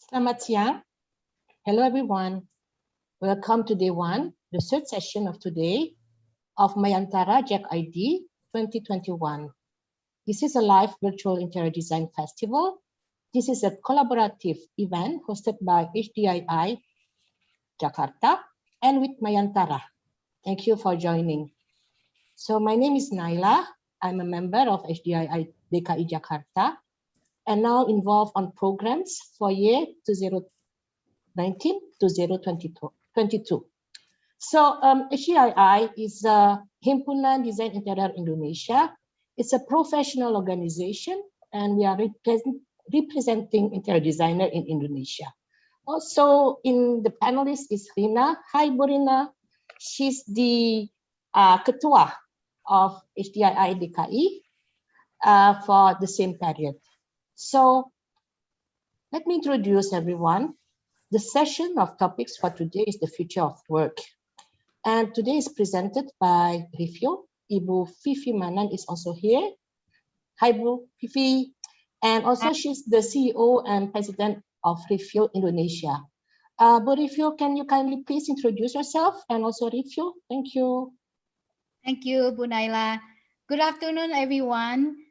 Selamat siang. Hello, everyone. Welcome to day one, the third session of today of Mayantara JAC ID 2021. This is a live virtual interior design festival. This is a collaborative event hosted by HDII Jakarta and with Mayantara. Thank you for joining. So my name is Naila. I'm a member of HDII DKI Jakarta and now involved on programs for year 2019 to 2022. So HDII is a Himpunan Desain Interior Indonesia. It's a professional organization and we are representing interior designer in Indonesia. Also in the panelist is Rina. Hi, Burina. She's the Ketua of HDII DKI for the same period. So let me introduce everyone. The session of topics for today is the future of work. And today is presented by Review. Ibu Fifi Manan is also here. Hi, Bu Fifi. And also she's the CEO and President of Review Indonesia. Bu Review, can you kindly please introduce yourself and also Review? Thank you. Thank you, Bu Naila. Good afternoon, everyone.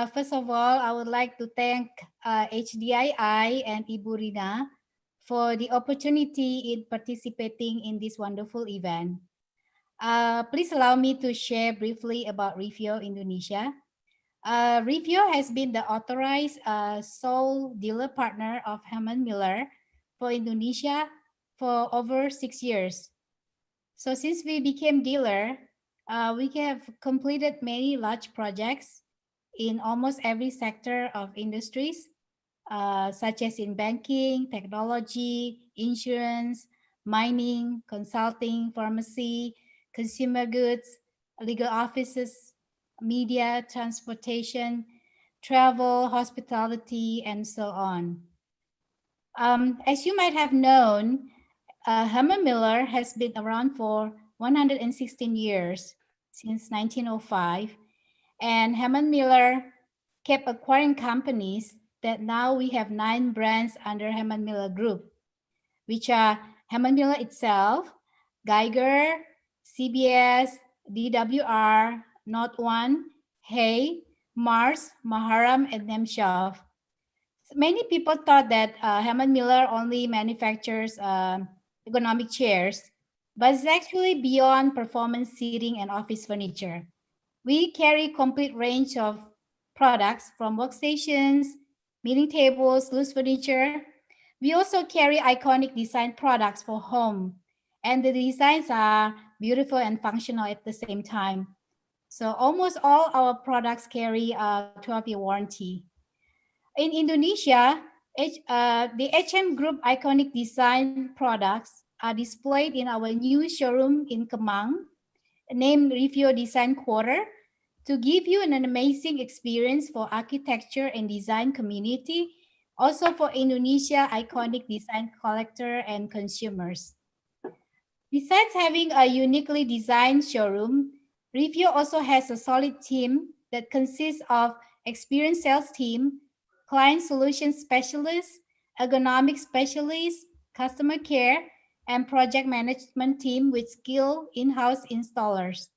First of all, I would like to thank HDII and Ibu Rina for the opportunity in participating in this wonderful event. Please allow me to share briefly about Review Indonesia. Review has been the authorized sole dealer partner of Herman Miller for Indonesia for over 6 years. So since we became dealer, we have completed many large projects in almost every sector of industries, such as in banking, technology, insurance, mining, consulting, pharmacy, consumer goods, legal offices, media, transportation, travel, hospitality, and so on. As you might have known, Herman Miller has been around for 116 years, since 1905, and Herman Miller kept acquiring companies that now we have 9 brands under Herman Miller Group, which are Herman Miller itself, Geiger, CBS, DWR, Not One, Hay, Mars, Maharam, and Nemshov. Many people thought that Herman Miller only manufactures ergonomic chairs, but it's actually beyond performance seating and office furniture. We carry complete range of products from workstations, meeting tables, loose furniture. We also carry iconic design products for home, and the designs are beautiful and functional at the same time. So almost all our products carry a 12-year warranty. In Indonesia, the HM Group iconic design products are displayed in our new showroom in Kemang, named Review Design Quarter, to give you an amazing experience for architecture and design community, also for Indonesia iconic design collector and consumers. Besides having a uniquely designed showroom, Review also has a solid team that consists of experienced sales team, client solution specialists, ergonomic specialists, customer care, and project management team with skilled in-house installers.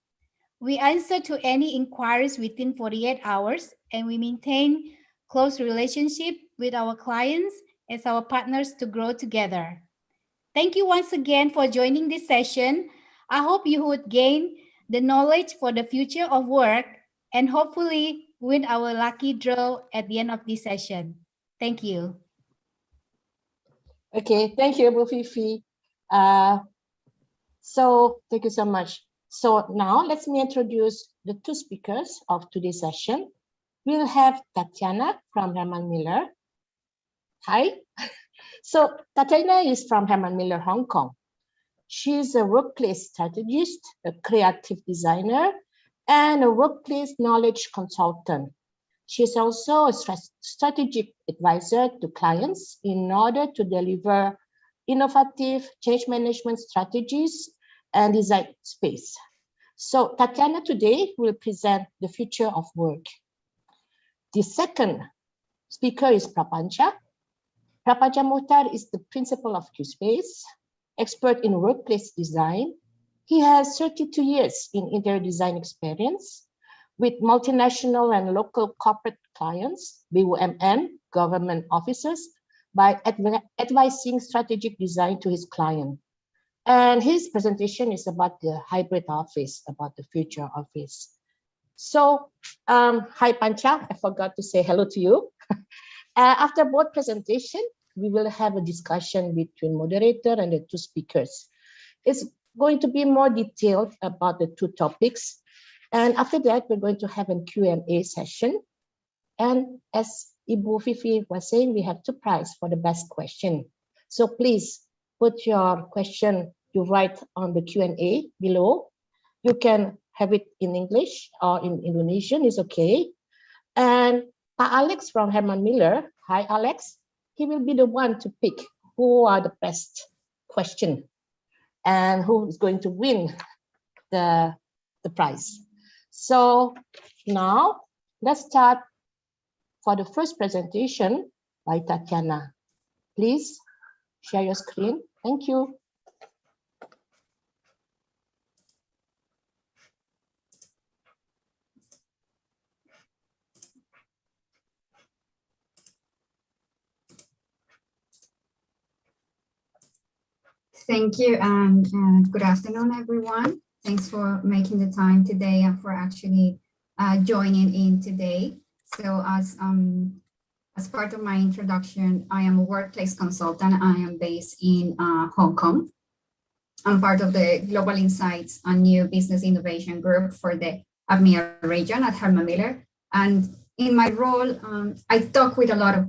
We answer to any inquiries within 48 hours, and we maintain close relationship with our clients as our partners to grow together. Thank you once again for joining this session. I hope you would gain the knowledge for the future of work and hopefully win our lucky draw at the end of this session. Thank you. Okay, thank you, Bu Fifi. So thank you so much. So now let me introduce the 2 speakers of today's session. We'll have Tatiana from Herman Miller. Hi. So Tatiana is from Herman Miller, Hong Kong. She's a workplace strategist, a creative designer, and a workplace knowledge consultant. She's also a strategic advisor to clients in order to deliver innovative change management strategies and design space. So Tatiana today will present the future of work. The second speaker is Prapancha. Prapaja Mohtar is the principal of QSpace, expert in workplace design. He has 32 years in interior design experience with multinational and local corporate clients, BUMN, government offices, by advising strategic design to his client. And his presentation is about the hybrid office, about the future office. So, hi Pancha, I forgot to say hello to you. After both presentation, we will have a discussion between moderator and the two speakers. It's going to be more detailed about the two topics. And after that, we're going to have a Q&A session. And as Ibu Fifi was saying, we have two prizes for the best question. So please put your question you write on the Q&A below. You can have it in English or in Indonesian, is okay. And Alex from Herman Miller, hi Alex, he will be the one to pick who are the best question and who is going to win the prize. So now let's start for the first presentation by Tatiana. Please share your screen. Thank you. Thank you, and good afternoon, everyone. Thanks for making the time today and for actually joining in today. So as part of my introduction, I am a workplace consultant. I am based in Hong Kong. I'm part of the Global Insights and New Business Innovation Group for the APMEA region at Herman Miller. And in my role, I talk with a lot of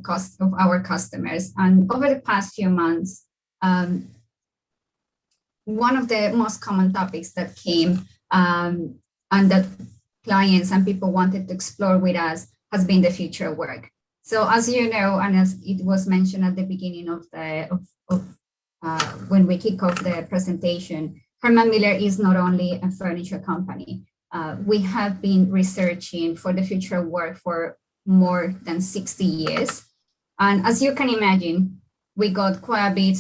our customers. And over the past few months, one of the most common topics that came and that clients and people wanted to explore with us has been the future of work. So as you know, and as it was mentioned at the beginning of when we kick off the presentation, Herman Miller is not only a furniture company. We have been researching for the future of work for more than 60 years. And as you can imagine, we got quite a bit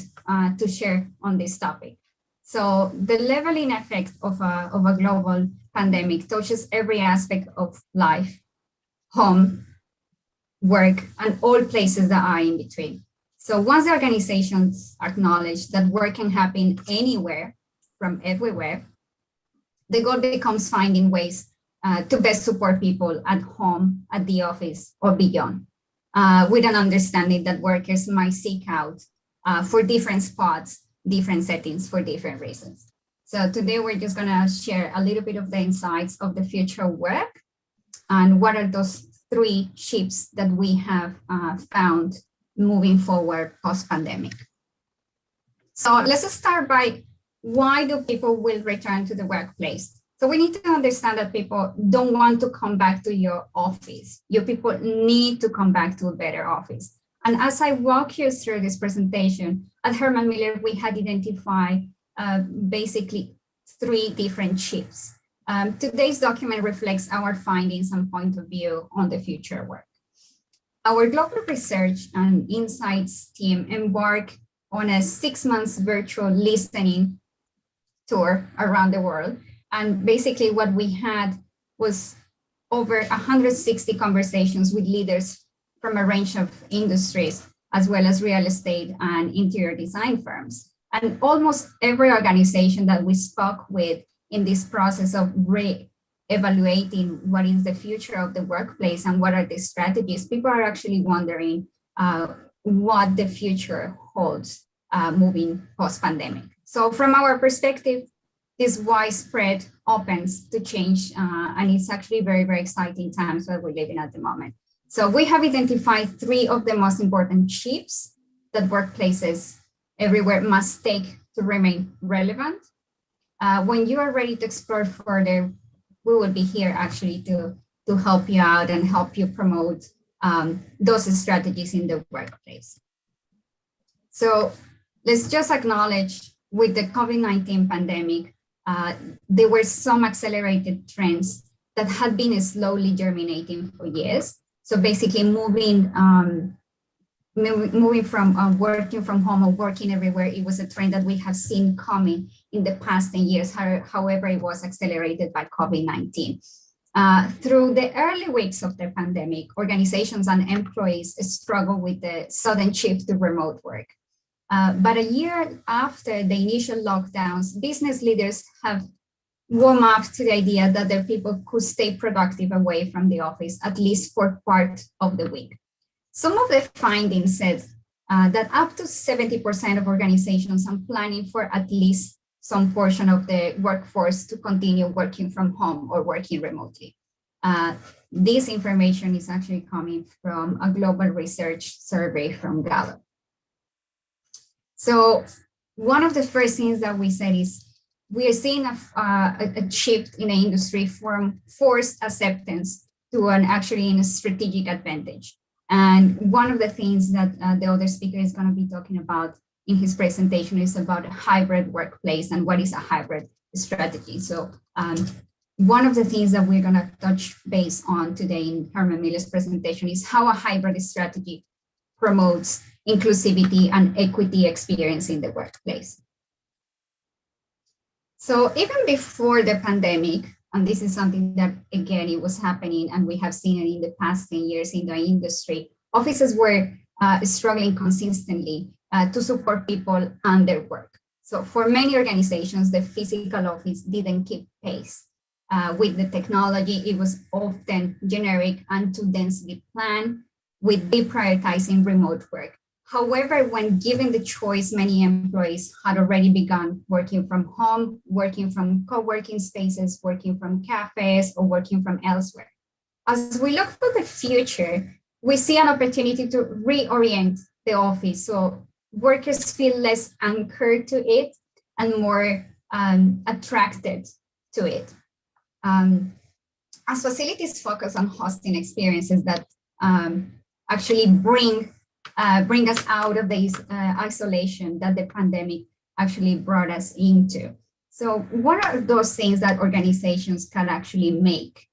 to share on this topic. So the leveling effect of a global pandemic touches every aspect of life, home, work, and all places that are in between. So once the organizations acknowledge that work can happen anywhere from everywhere, the goal becomes finding ways to best support people at home, at the office, or beyond, with an understanding that workers might seek out for different spots, different settings for different reasons. So today we're just gonna share a little bit of the insights of the future of work and what are those three shifts that we have found moving forward post-pandemic. So let's start by why do people will return to the workplace? So we need to understand that people don't want to come back to your office. Your people need to come back to a better office. And as I walk you through this presentation, at Herman Miller, we had identified basically three different shifts. Today's document reflects our findings and point of view on the future work. Our global research and insights team embarked on a 6-month virtual listening tour around the world. And basically what we had was over 160 conversations with leaders from a range of industries, as well as real estate and interior design firms. And almost every organization that we spoke with in this process of re-evaluating what is the future of the workplace and what are the strategies, people are actually wondering what the future holds moving post-pandemic. So from our perspective, this widespread opens to change, and it's actually very, very exciting times that we're living at the moment. So we have identified three of the most important shifts that workplaces everywhere must take to remain relevant. When you are ready to explore further, we will be here actually to help you out and help you promote those strategies in the workplace. So let's just acknowledge with the COVID-19 pandemic, there were some accelerated trends that had been slowly germinating for years. So basically moving moving from working from home or working everywhere, it was a trend that we have seen coming in the past 10 years. However, it was accelerated by COVID-19. Through the early weeks of the pandemic, organizations and employees struggled with the sudden shift to remote work. But a year after the initial lockdowns, business leaders have warmed up to the idea that their people could stay productive away from the office, at least for part of the week. Some of the findings said that up to 70% of organizations are planning for at least some portion of the workforce to continue working from home or working remotely. This information is actually coming from a global research survey from Gallup. So one of the first things that we said is we are seeing a shift in the industry from forced acceptance to an actually in a strategic advantage. And one of the things that the other speaker is going to be talking about in his presentation is about a hybrid workplace and what is a hybrid strategy. So one of the things that we're going to touch base on today in Herman Miller's presentation is how a hybrid strategy promotes inclusivity and equity experience in the workplace. So even before the pandemic, and this is something that, again, it was happening and we have seen it in the past 10 years in the industry, offices were struggling consistently to support people and their work. So for many organizations, the physical office didn't keep pace with the technology. It was often generic and too densely planned, with deprioritizing remote work. However, when given the choice, many employees had already begun working from home, working from co-working spaces, working from cafes, or working from elsewhere. As we look to the future, we see an opportunity to reorient the office so workers feel less anchored to it and more attracted to it. As facilities focus on hosting experiences that actually bring us out of this isolation that the pandemic actually brought us into. So what are those things that organizations can actually make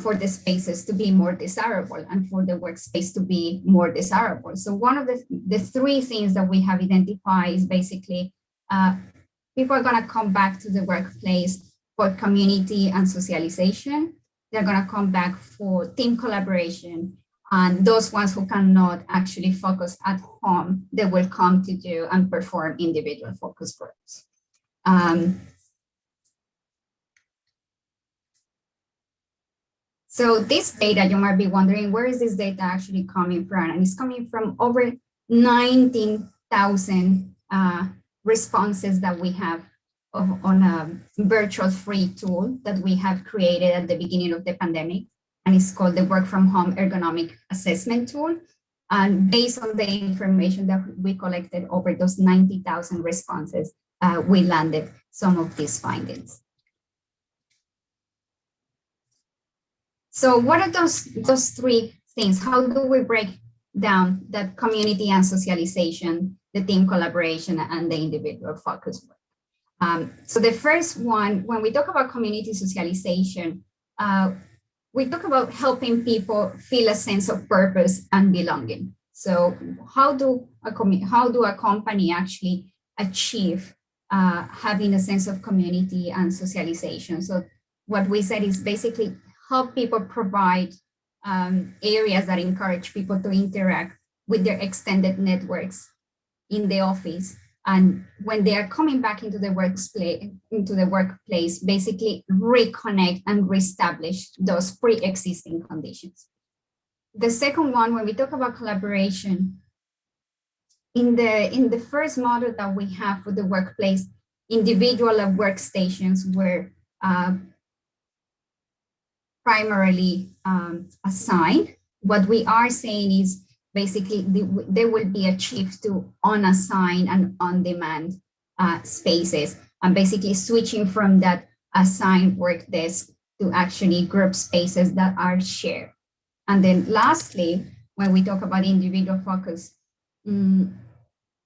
for the spaces to be more desirable and for the workspace to be more desirable? So one of the three things that we have identified is basically people are going to come back to the workplace for community and socialization. They're going to come back for team collaboration. And those ones who cannot actually focus at home, they will come to do and perform individual focus groups. So this data, you might be wondering, where is this data actually coming from? And it's coming from over 19,000 responses that we have on a virtual free tool that we have created at the beginning of the pandemic. And it's called the Work from Home Ergonomic Assessment Tool. And based on the information that we collected over those 90,000 responses, we landed some of these findings. So what are those three things? How do we break down the community and socialization, the team collaboration, and the individual focus work? So the first one, when we talk about community socialization, we talk about helping people feel a sense of purpose and belonging. So how do a company actually achieve having a sense of community and socialization? So what we said is basically help people provide areas that encourage people to interact with their extended networks in the office. And when they are coming back into the workplace, basically reconnect and reestablish those pre-existing conditions. The second one, when we talk about collaboration, in the first model that we have for the workplace, individual workstations were primarily assigned. What we are saying is basically there will be a shift to unassigned and on-demand spaces, and basically switching from that assigned work desk to actually group spaces that are shared. And then lastly, when we talk about individual focus,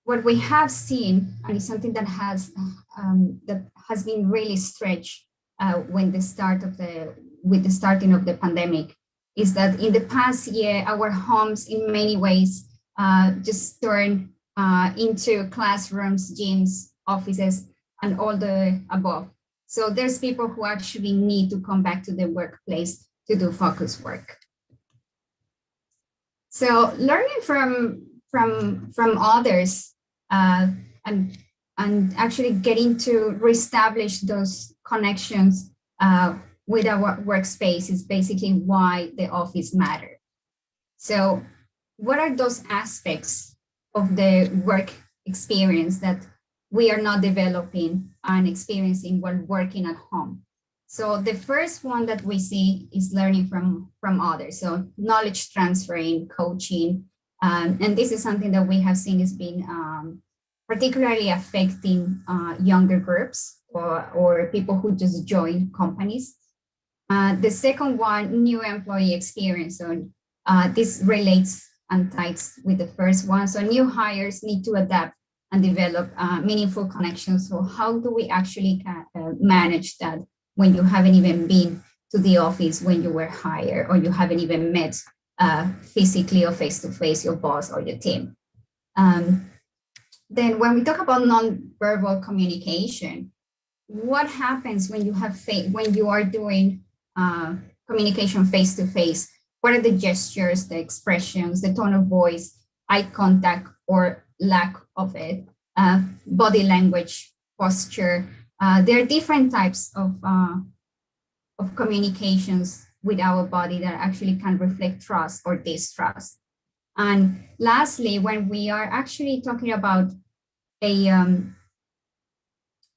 what we have seen, and it's something that has been really stretched with the starting of the pandemic, is that in the past year, our homes in many ways just turn into classrooms, gyms, offices, and all the above. So there's people who actually need to come back to the workplace to do focus work. So learning from others and actually getting to reestablish those connections with our workspace is basically why the office matters. So what are those aspects of the work experience that we are not developing and experiencing while working at home? So the first one that we see is learning from others. So knowledge transferring, coaching, and this is something that we have seen is being particularly affecting younger groups or people who just join companies. The second one, new employee experience. So this relates and ties with the first one. So new hires need to adapt and develop meaningful connections. So how do we actually manage that when you haven't even been to the office when you were hired, or you haven't even met physically or face-to-face your boss or your team? Then when we talk about non-verbal communication, what happens when you are doing communication face-to-face? What are the gestures, the expressions, the tone of voice, eye contact or lack of it, body language, posture? There are different types of communications with our body that actually can reflect trust or distrust. And lastly, when we are actually talking about a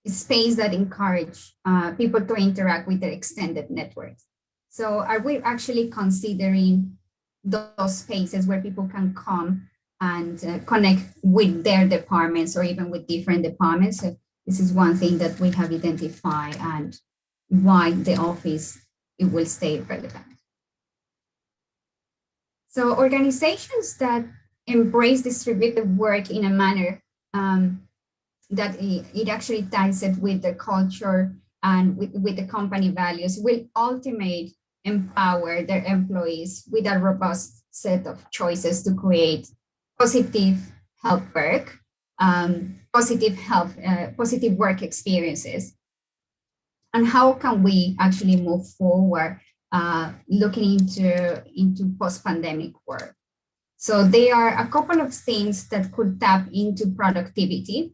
space that encourage people to interact with their extended networks. So are we actually considering those spaces where people can come and connect with their departments or even with different departments? So this is one thing that we have identified and why the office, it will stay relevant. So organizations that embrace distributed work in a manner that it actually ties it with the culture and with the company values will ultimately empower their employees with a robust set of choices to create positive health work, positive work experiences. And how can we actually move forward looking into post-pandemic work? So there are a couple of things that could tap into productivity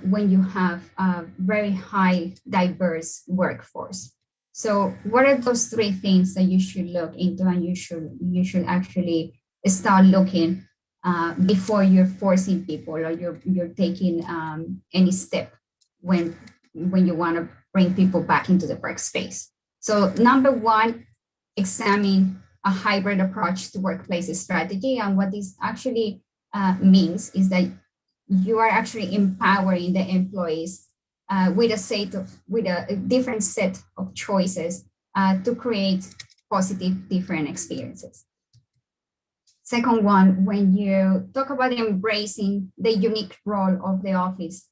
when you have a very high diverse workforce. So what are those three things that you should look into and you should actually start looking before you're forcing people or you're taking any step when you want to bring people back into the workspace? So number one, examine a hybrid approach to workplace strategy. And what this actually means is that you are actually empowering the employees with a different set of choices to create positive different experiences. Second one, when you talk about embracing the unique role of the office,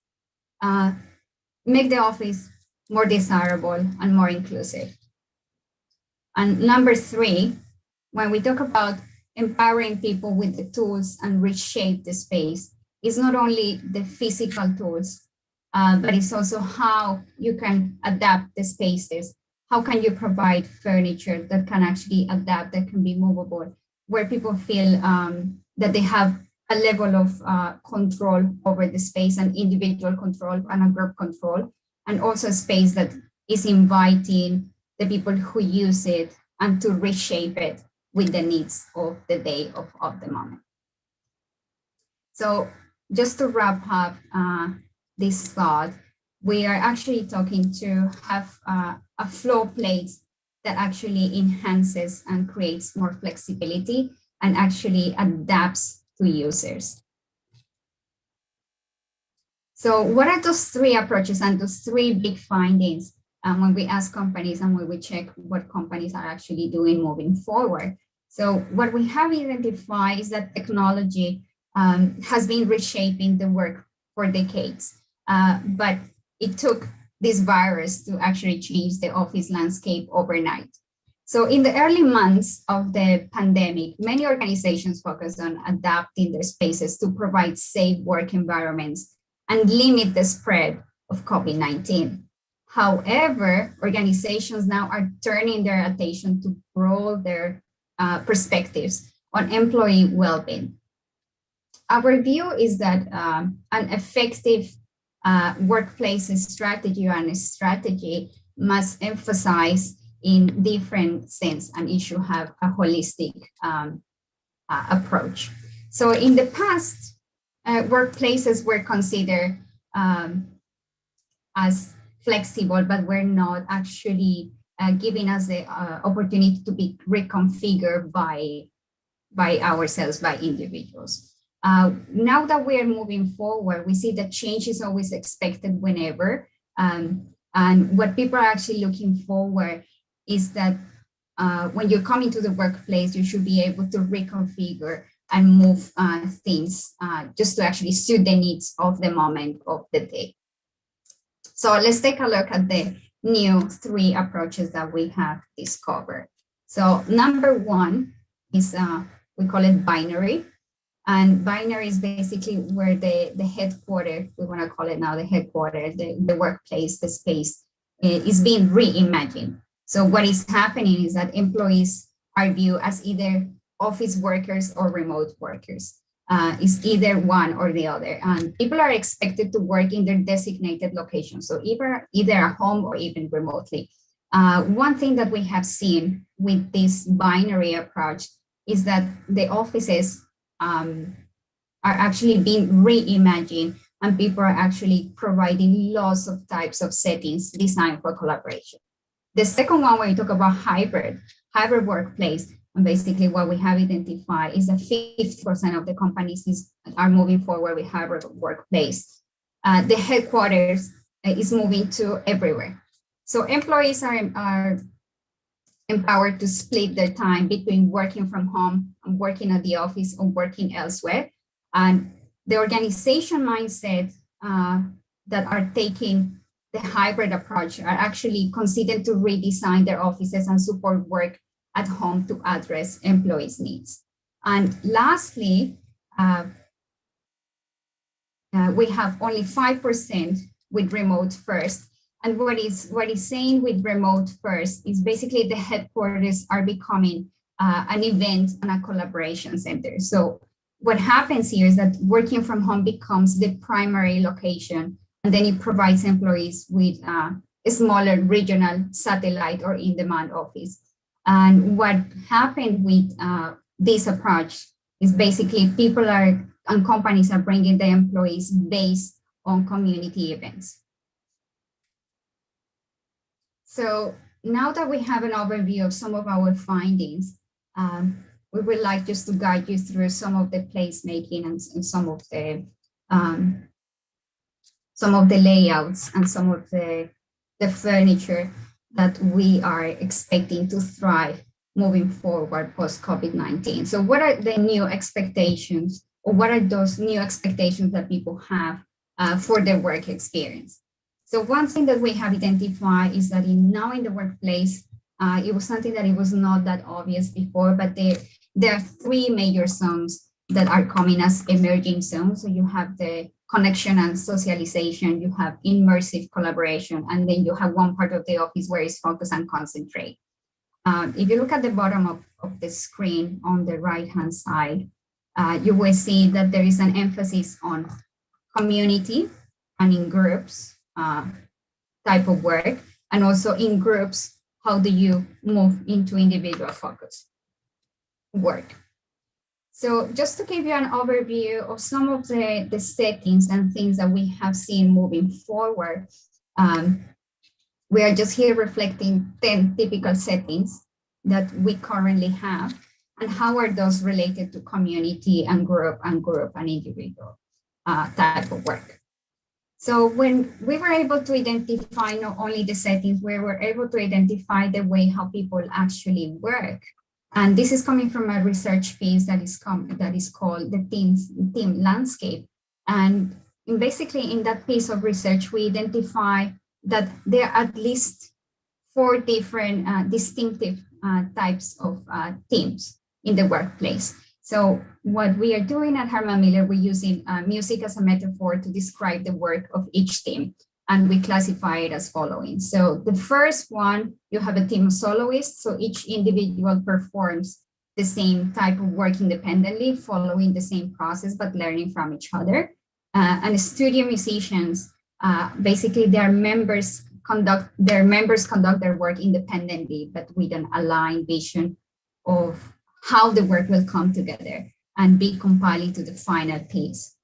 make the office more desirable and more inclusive. And number three, when we talk about empowering people with the tools and reshape the space, it's not only the physical tools, but it's also how you can adapt the spaces. How can you provide furniture that can actually adapt, that can be movable, where people feel that they have a level of control over the space, and individual control and a group control, and also a space that is inviting the people who use it and to reshape it with the needs of the day of the moment. So just to wrap up this thought, we are actually talking to have a flow plate that actually enhances and creates more flexibility and actually adapts to users. So what are those three approaches and those three big findings when we ask companies and when we check what companies are actually doing moving forward? So what we have identified is that technology has been reshaping the work for decades, but it took this virus to actually change the office landscape overnight. So in the early months of the pandemic, many organizations focused on adapting their spaces to provide safe work environments and limit the spread of COVID-19. However, organizations now are turning their attention to broaden their perspectives on employee well-being. Our view is that an effective workplace strategy must emphasize in different sense, and it should have a holistic approach. So in the past, workplaces were considered as flexible, but were not actually giving us the opportunity to be reconfigured by ourselves, by individuals. Now that we are moving forward, we see that change is always expected whenever. And what people are actually looking forward is that when you come into the workplace, you should be able to reconfigure and move things just to actually suit the needs of the moment of the day. So let's take a look at the new 3 approaches that we have discovered. So number 1 is, we call it binary. And binary is basically where the headquarters, we want to call it now the headquarters, the workplace, the space is being reimagined. So what is happening is that employees are viewed as either office workers or remote workers. It's either one or the other. And people are expected to work in their designated location. So either at home or even remotely. One thing that we have seen with this binary approach is that the offices are actually being reimagined, and people are actually providing lots of types of settings designed for collaboration. The second one, when you talk about hybrid workplace, and basically what we have identified is that 50% of the companies are moving forward with hybrid workplace. The headquarters is moving to everywhere. So employees are empowered to split their time between working from home and working at the office or working elsewhere. And the organization mindset that are taking the hybrid approach are actually considered to redesign their offices and support work at home to address employees' needs. And lastly, we have only 5% with remote first. And what is saying with remote first is basically the headquarters are becoming an event and a collaboration center. So what happens here is that working from home becomes the primary location, and then it provides employees with a smaller regional satellite or in-demand office. And what happened with this approach is basically people and companies are bringing the employees based on community events. So now that we have an overview of some of our findings, we would like just to guide you through some of the placemaking and some of the layouts and some of the furniture that we are expecting to thrive moving forward post-COVID-19. So what are the new expectations, or what are those new expectations that people have for their work experience? So one thing that we have identified is that now in the workplace, it was something that it was not that obvious before, but there are 3 major zones that are coming as emerging zones. So you have the connection and socialization, you have immersive collaboration, and then you have one part of the office where it's focus and concentrate. If you look at the bottom of the screen on the right-hand side, you will see that there is an emphasis on community and in groups type of work, and also in groups, how do you move into individual focus work? So just to give you an overview of some of the settings and things that we have seen moving forward, we are just here reflecting 10 typical settings that we currently have, and how are those related to community and group and individual type of work. So when we were able to identify not only the settings, we were able to identify the way how people actually work. And this is coming from a research piece that is called the team landscape. And basically in that piece of research, we identify that there are at least 4 different distinctive types of teams in the workplace. So what we are doing at Herman Miller, we're using music as a metaphor to describe the work of each team. And we classify it as following. So the first one, you have a team of soloists. So each individual performs the same type of work independently, following the same process, but learning from each other. And studio musicians, basically their members conduct their work independently, but with an aligned vision of how the work will come together and be compiled to the final piece.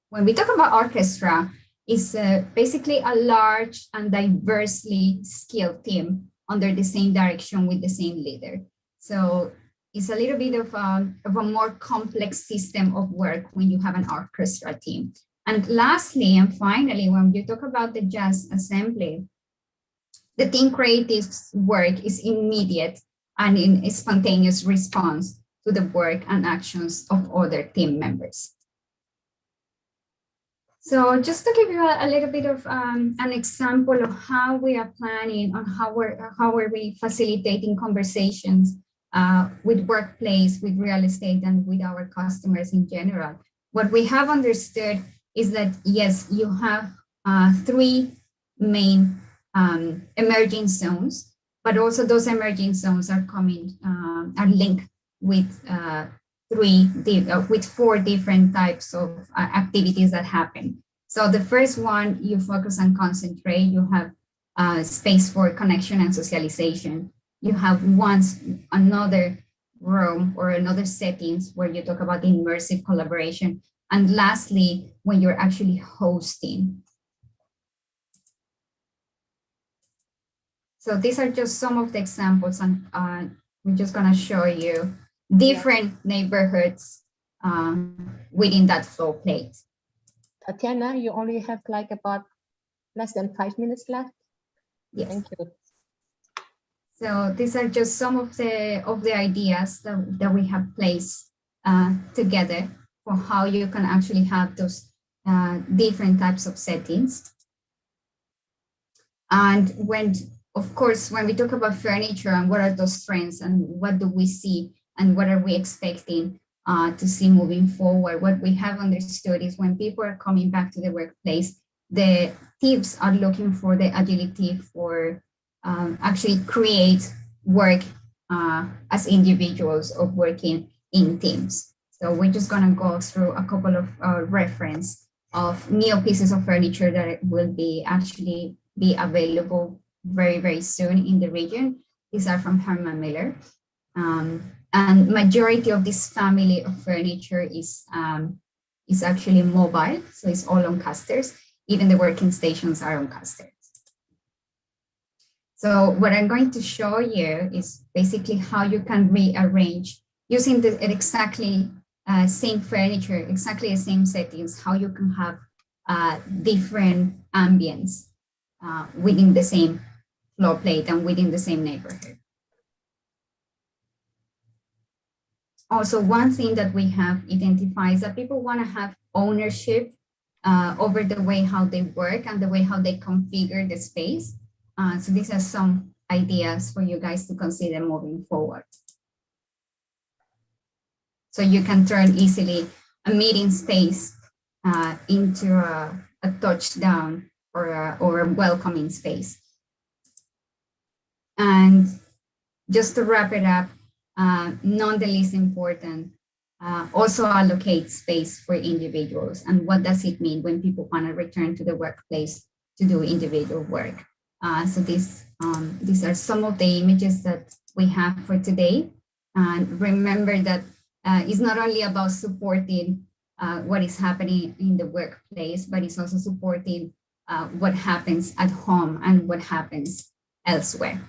When we talk about orchestra, it's basically a large and diversely skilled team under the same direction with the same leader. So it's a little bit of a more complex system of work when you have an orchestra team. And lastly, and finally, when you talk about the jazz assembly, the team creative's work is immediate and in a spontaneous response to the work and actions of other team members. So just to give you a little bit of an example of how we are planning on how are we facilitating conversations with workplace, with real estate, and with our customers in general. What we have understood is that, yes, you have 3 main emerging zones, but also those emerging zones are linked with 4 different types of activities that happen. So the first one, you focus and concentrate. You have space for connection and socialization. You have another room or another settings where you talk about immersive collaboration. And lastly, when you're actually hosting. So these are just some of the examples, and we're just gonna show you different neighborhoods within that flow plate. Tatiana, you only have like about less than 5 minutes left. Yes. Thank you. So these are just some of the ideas that we have placed together for how you can actually have those different types of settings. And of course, when we talk about furniture and what are those trends and what do we see and what are we expecting to see moving forward, what we have understood is when people are coming back to the workplace, the teams are looking for the agility for actually create work as individuals of working in teams. So we're just gonna go through a couple of reference of new pieces of furniture that will actually be available very, very soon in the region. These are from Herman Miller. And majority of this family of furniture is actually mobile. So it's all on casters. Even the working stations are on casters. So what I'm going to show you is basically how you can rearrange using the exactly same furniture, exactly the same settings, how you can have different ambience within the same floor plate and within the same neighborhood. Also, one thing that we have identified is that people want to have ownership over the way how they work and the way how they configure the space. So these are some ideas for you guys to consider moving forward. So you can turn easily a meeting space into a touchdown or a welcoming space. And just to wrap it up, not the least important, also allocate space for individuals. And what does it mean when people want to return to the workplace to do individual work? So these are some of the images that we have for today. And remember that it's not only about supporting what is happening in the workplace, but it's also supporting what happens at home and what happens elsewhere.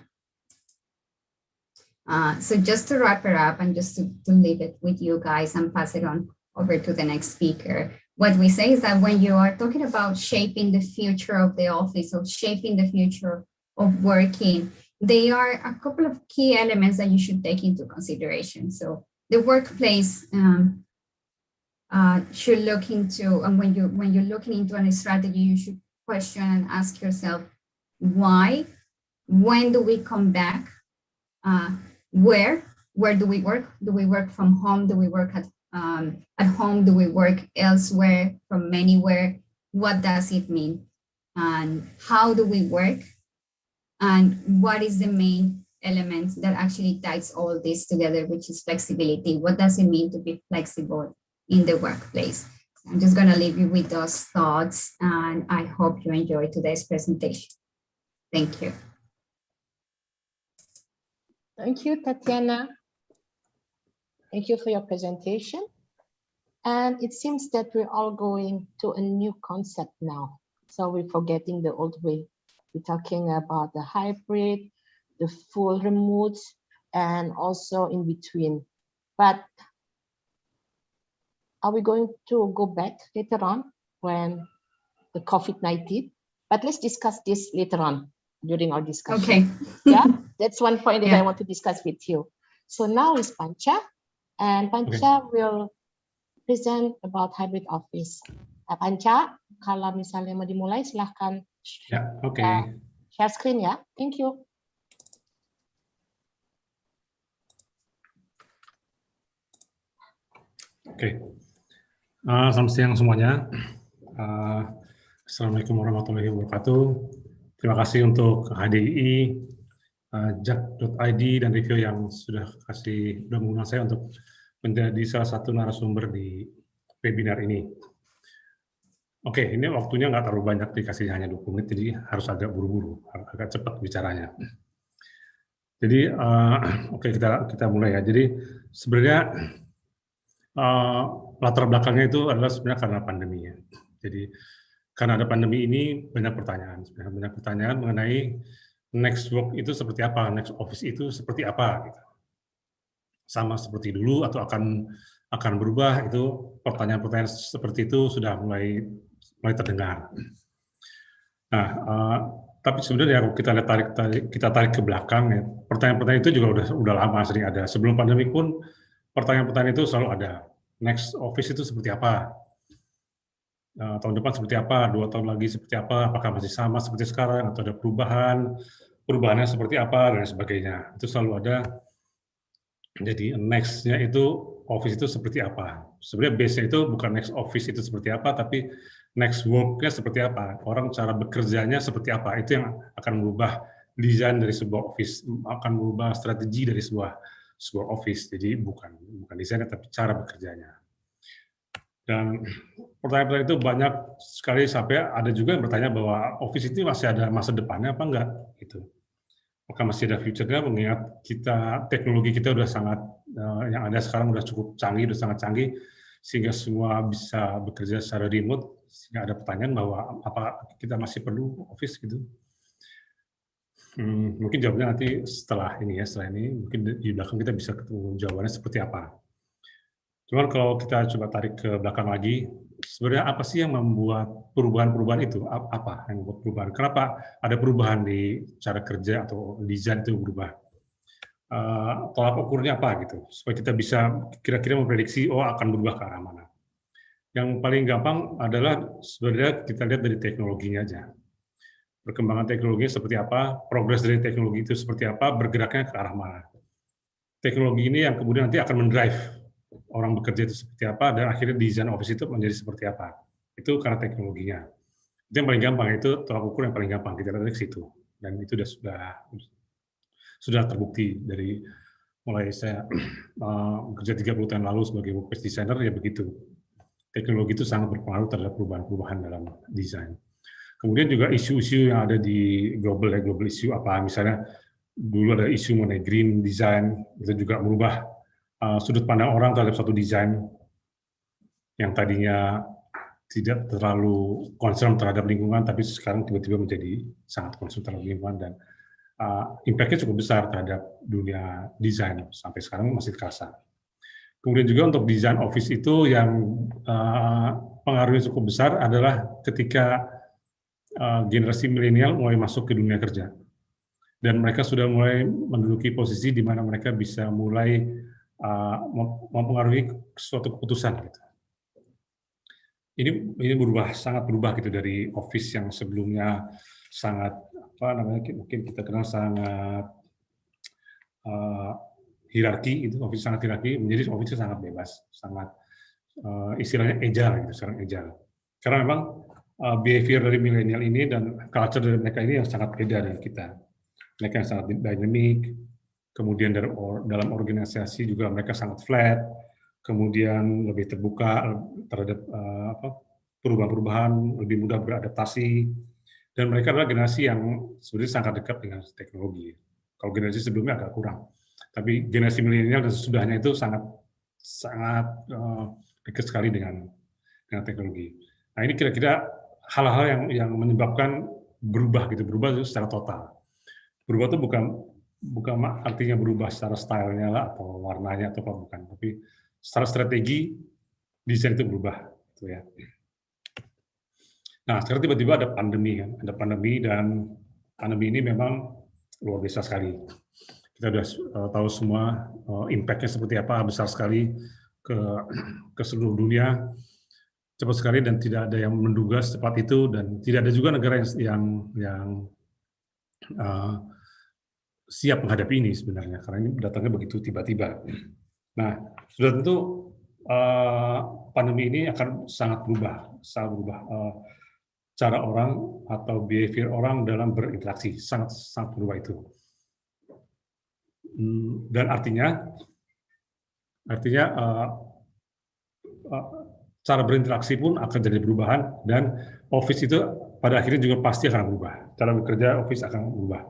So just to wrap it up and just to leave it with you guys and pass it on over to the next speaker, what we say is that when you are talking about shaping the future of the office or shaping the future of working, there are a couple of key elements that you should take into consideration. So the workplace should look into, and when you're looking into a strategy, you should question and ask yourself, why when do we come back? Where do we work? Do we work from home? Do we work at home? Do we work elsewhere, from anywhere? What does it mean? And how do we work? And what is the main element that actually ties all this together, which is flexibility? What does it mean to be flexible in the workplace? I'm just going to leave you with those thoughts, and I hope you enjoy today's presentation. Thank you. Thank you, Tatiana. Thank you for your presentation. And it seems that we're all going to a new concept now. So we're forgetting the old way. We're talking about the hybrid, the full remote, and also in between. But are we going to go back later on when the COVID-19? But let's discuss this later on during our discussion. Okay. Yeah, that's one point that Yeah. I want to discuss with you. So now is Pancha, and Pancha will present about hybrid office. Pancha, kalau misalnya mau dimulai, silahkan Ya, oke. share screen ya. Thank you. Oke. Selamat siang semuanya. Assalamualaikum warahmatullahi wabarakatuh. Terima kasih untuk HDI, jak.id dan review yang sudah mengundang saya untuk menjadi salah satu narasumber di webinar ini. Oke, ini waktunya nggak terlalu banyak, dikasih hanya 20 menit, jadi harus agak buru-buru, agak cepat bicaranya. Jadi, oke, kita mulai ya. Jadi sebenarnya latar belakangnya itu adalah sebenarnya karena pandemi ya. Jadi karena ada pandemi ini banyak pertanyaan mengenai next work itu seperti apa, next office itu seperti apa gitu. Sama seperti dulu atau akan berubah, itu pertanyaan-pertanyaan seperti itu sudah mulai terdengar. Nah, tapi sebenarnya kalau kita tarik ke belakang ya, pertanyaan-pertanyaan itu juga udah lama sering ada. Sebelum pandemi pun pertanyaan-pertanyaan itu selalu ada. Next office itu seperti apa? Tahun depan seperti apa? 2 tahun lagi seperti apa? Apakah masih sama seperti sekarang atau ada perubahan? Perubahannya seperti apa dan sebagainya. Itu selalu ada. Jadi next-nya itu office itu seperti apa? Sebenarnya base-nya itu bukan next office itu seperti apa, tapi next work-nya seperti apa? Orang cara bekerjanya seperti apa? Itu yang akan merubah desain dari sebuah office, akan merubah strategi dari sebuah office. Jadi bukan desainnya tapi cara bekerjanya. Dan pertanyaan-pertanyaan itu banyak sekali, sampai ada juga yang bertanya bahwa office itu masih ada masa depannya apa enggak gitu. Maka masih ada future-nya, mengingat teknologi kita udah sangat yang ada sekarang udah cukup canggih, udah sangat canggih, sehingga semua bisa bekerja secara remote. Sehingga ada pertanyaan bahwa apa kita masih perlu office gitu. Mungkin jawabnya nanti setelah ini mungkin di belakang kita bisa ketemu jawabannya seperti apa. Cuman kalau kita coba tarik ke belakang lagi, sebenarnya apa sih yang membuat perubahan-perubahan itu? Apa yang membuat perubahan? Kenapa ada perubahan di cara kerja atau desain itu berubah? Tolak ukurnya apa gitu? Supaya kita bisa kira-kira memprediksi akan berubah ke arah mana. Yang paling gampang adalah sebenarnya kita lihat dari teknologinya aja. Perkembangan teknologi seperti apa, progres dari teknologi itu seperti apa, bergeraknya ke arah mana. Teknologi ini yang kemudian nanti akan mendrive orang bekerja itu seperti apa, dan akhirnya desain office itu menjadi seperti apa. Itu karena teknologinya. Itu yang paling gampang, itu tolak ukur yang paling gampang, kita lihat dari situ. Dan itu sudah terbukti dari mulai saya bekerja 30 tahun lalu sebagai workplace designer, ya begitu. Teknologi itu sangat berpengaruh terhadap perubahan-perubahan dalam desain. Kemudian juga isu-isu yang ada di global isu apa, misalnya dulu ada isu mengenai green design, itu juga merubah sudut pandang orang terhadap suatu desain yang tadinya tidak terlalu concern terhadap lingkungan, tapi sekarang tiba-tiba menjadi sangat concern terhadap lingkungan, dan impact-nya cukup besar terhadap dunia desain, sampai sekarang masih terasa. Kemudian juga untuk desain office itu yang pengaruhnya cukup besar adalah ketika generasi milenial mulai masuk ke dunia kerja, dan mereka sudah mulai menduduki posisi di mana mereka bisa mulai mempengaruhi suatu keputusan gitu. Ini sangat berubah gitu dari office yang sebelumnya sangat mungkin kita kenal sangat hierarki, itu office sangat hierarki, menjadi office sangat bebas, sangat istilahnya agile gitu, sekarang agile. Karena memang behavior dari milenial ini dan culture dari mereka ini yang sangat beda dari kita. Mereka yang sangat dynamic, kemudian dalam organisasi juga mereka sangat flat, kemudian lebih terbuka terhadap perubahan-perubahan, lebih mudah beradaptasi, dan mereka adalah generasi yang sebenarnya sangat dekat dengan teknologi. Kalau generasi sebelumnya agak kurang, tapi generasi milenial dan sesudahnya itu sangat dekat sekali dengan teknologi. Nah, ini kira-kira hal-hal yang menyebabkan berubah itu secara total. Berubah itu bukan artinya berubah secara stylenya lah atau warnanya atau apa, bukan, tapi secara strategi desain itu berubah, gitu ya. Nah, sekarang tiba-tiba ada pandemi kan, dan pandemi ini memang luar biasa sekali. Kita sudah tahu semua impact-nya seperti apa, besar sekali ke seluruh dunia, cepat sekali dan tidak ada yang menduga secepat itu, dan tidak ada juga negara yang siap menghadapi ini sebenarnya, karena ini datangnya begitu tiba-tiba. Nah, sudah tentu pandemi ini akan sangat berubah cara orang atau behavior orang dalam berinteraksi, sangat berubah itu. Dan artinya cara berinteraksi pun akan jadi perubahan, dan office itu pada akhirnya juga pasti akan berubah. Cara bekerja office akan berubah.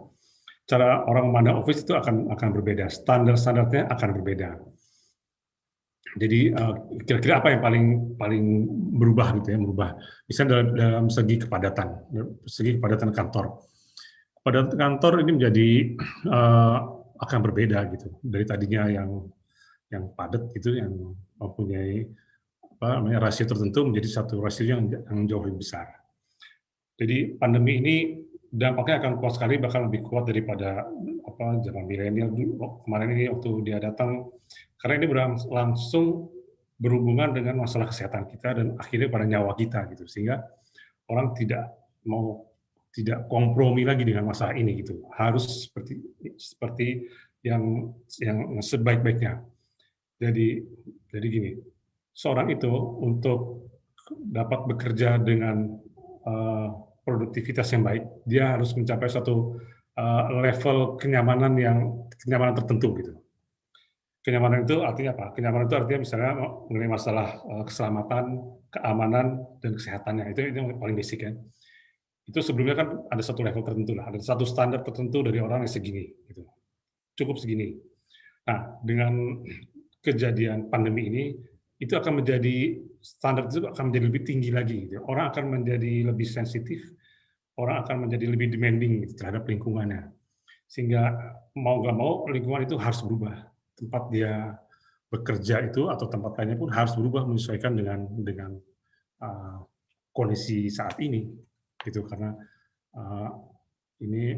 Cara orang memandang office itu akan berbeda, standar-standarnya akan berbeda. Jadi kira-kira apa yang paling berubah gitu ya, misalnya dalam segi kepadatan kantor. Kepadatan kantor ini menjadi akan berbeda gitu, dari tadinya yang padat gitu, yang mempunyai rasio tertentu menjadi satu rasio yang jauh lebih besar. Jadi pandemi ini dampaknya akan kuat sekali, bahkan lebih kuat daripada zaman milenial kemarin ini waktu dia datang, karena ini langsung berhubungan dengan masalah kesehatan kita dan akhirnya pada nyawa kita gitu, sehingga orang tidak kompromi lagi dengan masalah ini gitu, harus seperti yang sebaik-baiknya. Jadi gini, seorang itu untuk dapat bekerja dengan produktivitas yang baik, dia harus mencapai suatu level kenyamanan tertentu gitu. Kenyamanan itu artinya apa? Kenyamanan itu artinya misalnya mengenai masalah keselamatan, keamanan, dan kesehatannya. Itu yang paling basic kan. Itu sebelumnya kan ada satu level tertentu lah, ada satu standar tertentu dari orang yang segini, gitu. Cukup segini. Nah, dengan kejadian pandemi ini, itu akan menjadi standar itu akan menjadi lebih tinggi lagi. Gitu. Orang akan menjadi lebih sensitif, orang akan menjadi lebih demanding gitu, terhadap lingkungannya. Sehingga mau nggak mau lingkungan itu harus berubah. Tempat dia bekerja itu atau tempat lainnya pun harus berubah menyesuaikan dengan kondisi saat ini, gitu. Karena ini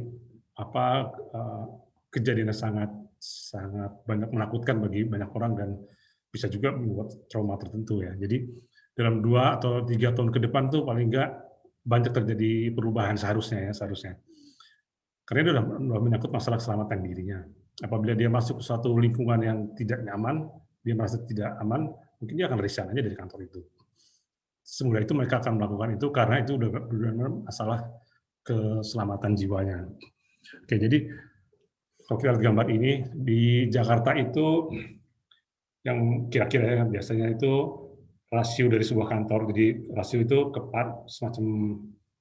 kejadiannya sangat banyak menakutkan bagi banyak orang dan bisa juga membuat trauma tertentu ya. Jadi dalam 2 atau 3 tahun ke depan tuh paling nggak banyak terjadi perubahan seharusnya. Karena itu sudah menyangkut masalah keselamatan dirinya. Apabila dia masuk ke suatu lingkungan yang tidak nyaman, dia merasa tidak aman, mungkin dia akan resign aja dari kantor itu. Semudah itu mereka akan melakukan itu karena itu udah masalah keselamatan jiwanya. Oke, jadi kalau kita lihat gambar ini di Jakarta itu yang kira-kira biasanya itu rasio dari sebuah kantor. Jadi rasio itu semacam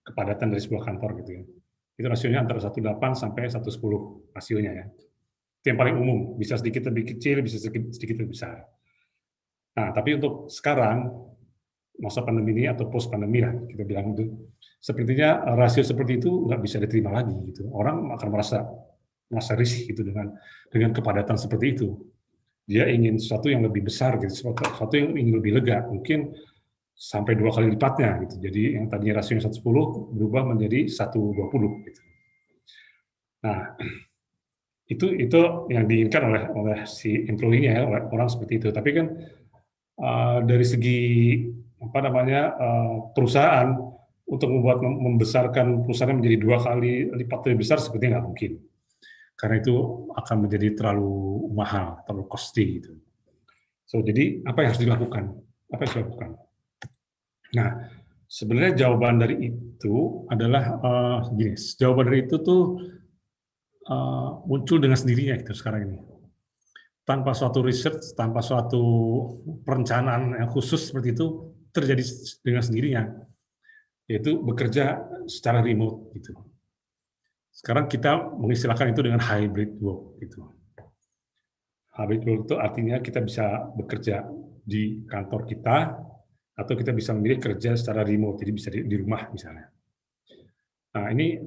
kepadatan dari sebuah kantor gitu ya. Itu rasionya antara 1,8 sampai 1,10 rasionya ya. Itu yang paling umum, bisa sedikit lebih kecil, bisa sedikit lebih besar. Nah, tapi untuk sekarang, masa pandemi ini atau post pandemi lah, kita bilang itu, sepertinya rasio seperti itu nggak bisa diterima lagi gitu. Orang akan merasa risih gitu dengan kepadatan seperti itu. Dia ingin sesuatu yang lebih besar gitu, sesuatu yang ingin lebih lega, mungkin sampai 2 kali lipatnya gitu. Jadi yang tadinya rasionya 1,10 berubah menjadi 1,20 gitu. Nah, itu yang diinginkan oleh si employee-nya ya, oleh orang seperti itu. Tapi kan dari segi perusahaan untuk membesarkan perusahaan menjadi 2 kali lipat lebih besar sepertinya nggak mungkin. Karena itu akan menjadi terlalu mahal, terlalu costly gitu. So, jadi apa yang harus dilakukan? Apa yang harus dilakukan? Nah, sebenarnya jawaban dari itu adalah gini. Jawaban dari itu tuh muncul dengan sendirinya gitu sekarang ini. Tanpa suatu research, tanpa suatu perencanaan yang khusus seperti itu terjadi dengan sendirinya, yaitu bekerja secara remote gitu. Sekarang kita mengistilahkan itu dengan hybrid work gitu. Hybrid work itu artinya kita bisa bekerja di kantor kita atau kita bisa memilih kerja secara remote, jadi bisa di rumah misalnya. Nah ini,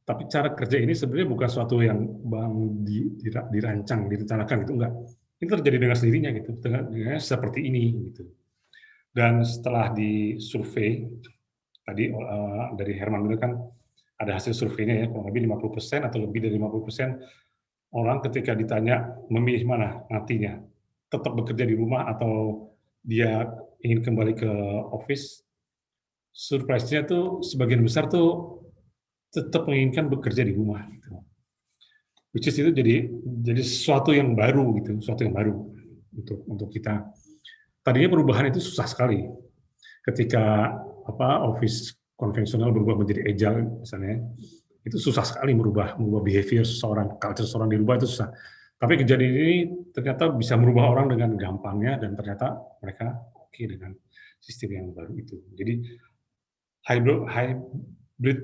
tapi cara kerja ini sebenarnya bukan suatu yang dirancang, direncanakan gitu, enggak. Ini terjadi dengan sendirinya gitu, dengan seperti ini gitu. Dan setelah disurvei tadi dari Herman Miller kan ada hasil surveinya ya, kurang lebih 50% atau lebih dari 50% orang ketika ditanya memilih mana nantinya, tetap bekerja di rumah atau dia ingin kembali ke office, surprise-nya tuh sebagian besar tuh tetap menginginkan bekerja di rumah gitu. Which is itu jadi sesuatu yang baru gitu, sesuatu yang baru untuk kita. Tadinya perubahan itu susah sekali. Ketika office konvensional berubah menjadi agile misalnya, itu susah sekali merubah behavior seseorang, culture seseorang dirubah itu susah. Tapi kejadian ini ternyata bisa merubah orang dengan gampangnya dan ternyata mereka oke dengan sistem yang baru itu. Jadi hybrid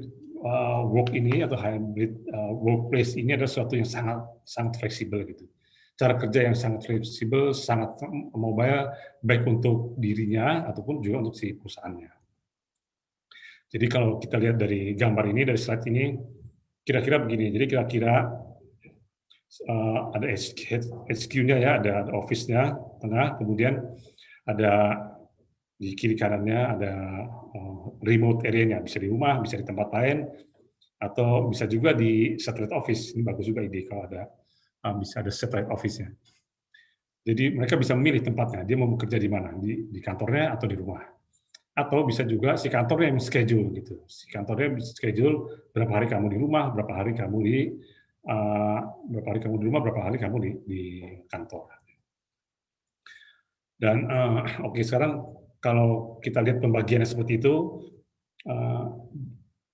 work ini atau hybrid workplace ini adalah sesuatu yang sangat fleksibel gitu. Cara kerja yang sangat fleksibel, sangat mobile, baik untuk dirinya ataupun juga untuk si perusahaannya. Jadi kalau kita lihat dari gambar ini, dari slide ini, kira-kira begini. Jadi kira-kira ada HQ-nya ya, ada office-nya tengah, kemudian ada di kiri kanannya ada remote area-nya, bisa di rumah, bisa di tempat lain, atau bisa juga di satellite office. Ini bagus juga ide kalau ada bisa ada satellite office-nya. Jadi mereka bisa memilih tempatnya, dia mau bekerja di mana, di kantornya atau di rumah. Atau bisa juga si kantornya yang schedule gitu. Si kantornya bisa schedule berapa hari kamu di rumah, berapa hari kamu di rumah, berapa hari kamu di kantor. Dan oke, sekarang kalau kita lihat pembagiannya seperti itu,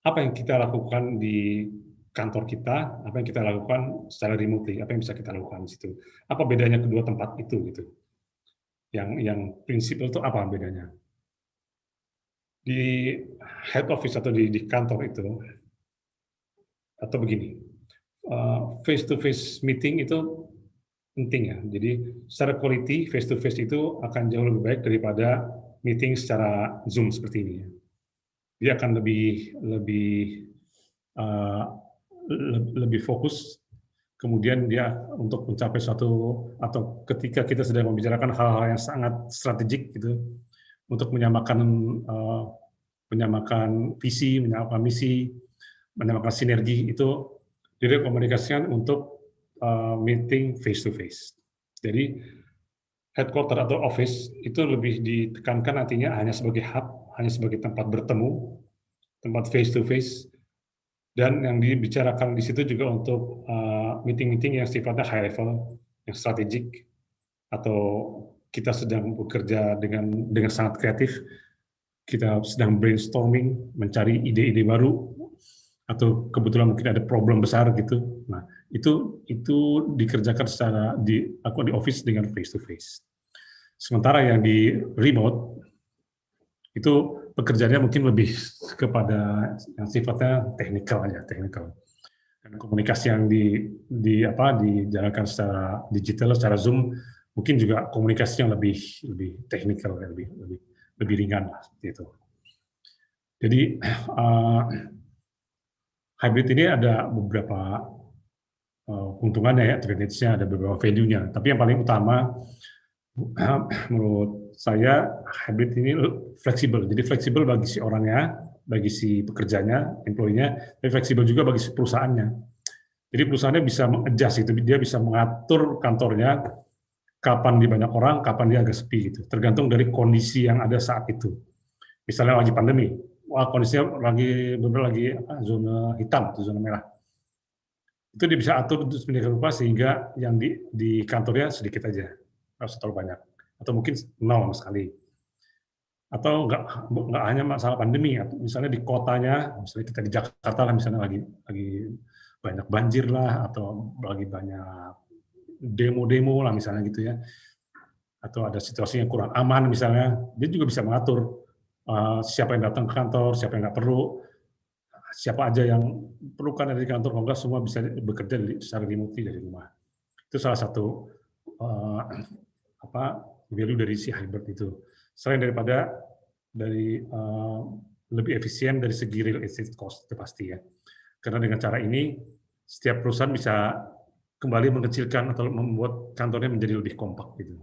apa yang kita lakukan di kantor kita, apa yang kita lakukan secara remotely, apa yang bisa kita lakukan di situ. Apa bedanya kedua tempat itu gitu. Yang prinsip itu apa bedanya? Di head office atau di kantor itu, atau begini, face to face meeting itu penting ya. Jadi secara quality face to face itu akan jauh lebih baik daripada meeting secara Zoom seperti ini. Dia akan lebih fokus, kemudian dia untuk mencapai suatu, atau ketika kita sedang membicarakan hal-hal yang sangat strategik gitu, untuk menyamakan visi, menyamakan misi, menyamakan sinergi, itu direkomendasikan untuk meeting face to face. Jadi headquarter atau office itu lebih ditekankan artinya hanya sebagai hub, hanya sebagai tempat bertemu, tempat face to face, dan yang dibicarakan di situ juga untuk meeting-meeting yang sifatnya high level, yang strategik, atau kita sedang bekerja dengan sangat kreatif, kita sedang brainstorming, mencari ide-ide baru, atau kebetulan mungkin ada problem besar gitu. Nah, itu dikerjakan secara di office dengan face to face. Sementara yang di remote itu pekerjaannya mungkin lebih kepada yang sifatnya teknikal aja, teknikal. Dan komunikasi yang dijalankan secara digital, secara Zoom, mungkin juga komunikasi yang lebih teknikal, lebih ringan lah seperti itu. Jadi hybrid ini ada beberapa keuntungannya ya, advantage-nya, ada beberapa value-nya. Tapi yang paling utama menurut saya hybrid ini fleksibel. Jadi fleksibel bagi si orangnya, bagi si pekerjanya, employee-nya, tapi fleksibel juga bagi si perusahaannya. Jadi perusahaannya bisa mengadjust itu, dia bisa mengatur kantornya kapan di banyak orang, kapan dia agak sepi gitu. Tergantung dari kondisi yang ada saat itu. Misalnya lagi pandemi, kondisinya lagi zona hitam atau zona merah. Itu dia bisa atur untuk sedemikian rupa sehingga yang di kantornya sedikit aja, harus terlalu banyak, atau mungkin nol sekali. Atau nggak hanya masalah pandemi, atau misalnya di kotanya, misalnya kita di Jakarta lah, misalnya lagi banyak banjir lah, atau lagi banyak demo-demo lah misalnya gitu ya, atau ada situasi yang kurang aman misalnya, dia juga bisa mengatur siapa yang datang ke kantor, siapa yang nggak perlu, siapa aja yang perlukan dari kantor, kalau nggak semua bisa bekerja secara remote dari rumah. Itu salah satu value dari si hybrid itu. Selain dari lebih efisien dari segi real estate cost, itu pasti ya. Karena dengan cara ini setiap perusahaan bisa kembali mengecilkan atau membuat kantornya menjadi lebih kompak gitu.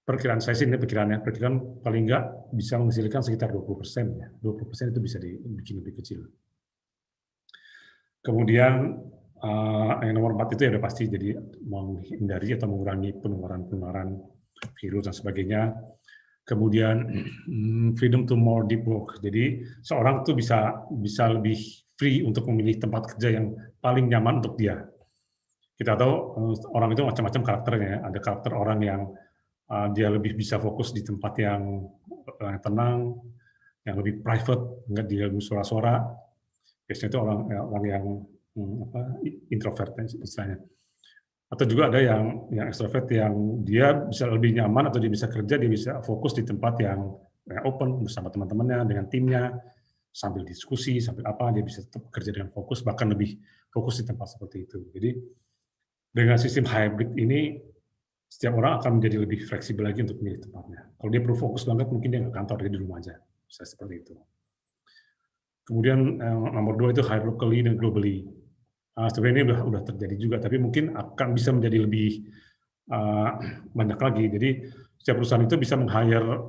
Perkiraan saya sih ini perkiraan paling nggak bisa menghasilkan sekitar 20%. Ya. 20% itu bisa dibikin lebih kecil. Kemudian yang nomor 4 itu ya udah pasti jadi menghindari atau mengurangi penularan virus dan sebagainya. Kemudian freedom to more deep work. Jadi seorang tuh bisa lebih free untuk memilih tempat kerja yang paling nyaman untuk dia. Kita tahu orang itu macam-macam karakternya. Ada karakter orang yang dia lebih bisa fokus di tempat yang tenang, yang lebih private, nggak diganggu suara-suara. Biasanya itu orang yang introvert istilahnya. Atau juga ada yang extrovert yang dia bisa lebih nyaman atau dia bisa kerja, dia bisa fokus di tempat yang open bersama teman-temannya, dengan timnya, sambil diskusi, sambil dia bisa tetap kerja dengan fokus, bahkan lebih fokus di tempat seperti itu. Jadi dengan sistem hybrid ini, setiap orang akan menjadi lebih fleksibel lagi untuk memilih tempatnya. Kalau dia perlu fokus banget, mungkin dia nggak kantor, dia di rumah aja. Bisa seperti itu. Kemudian nomor 2 itu hire locally dan globally. Sebenarnya ini udah terjadi juga, tapi mungkin akan bisa menjadi lebih banyak lagi. Jadi setiap perusahaan itu bisa meng-hire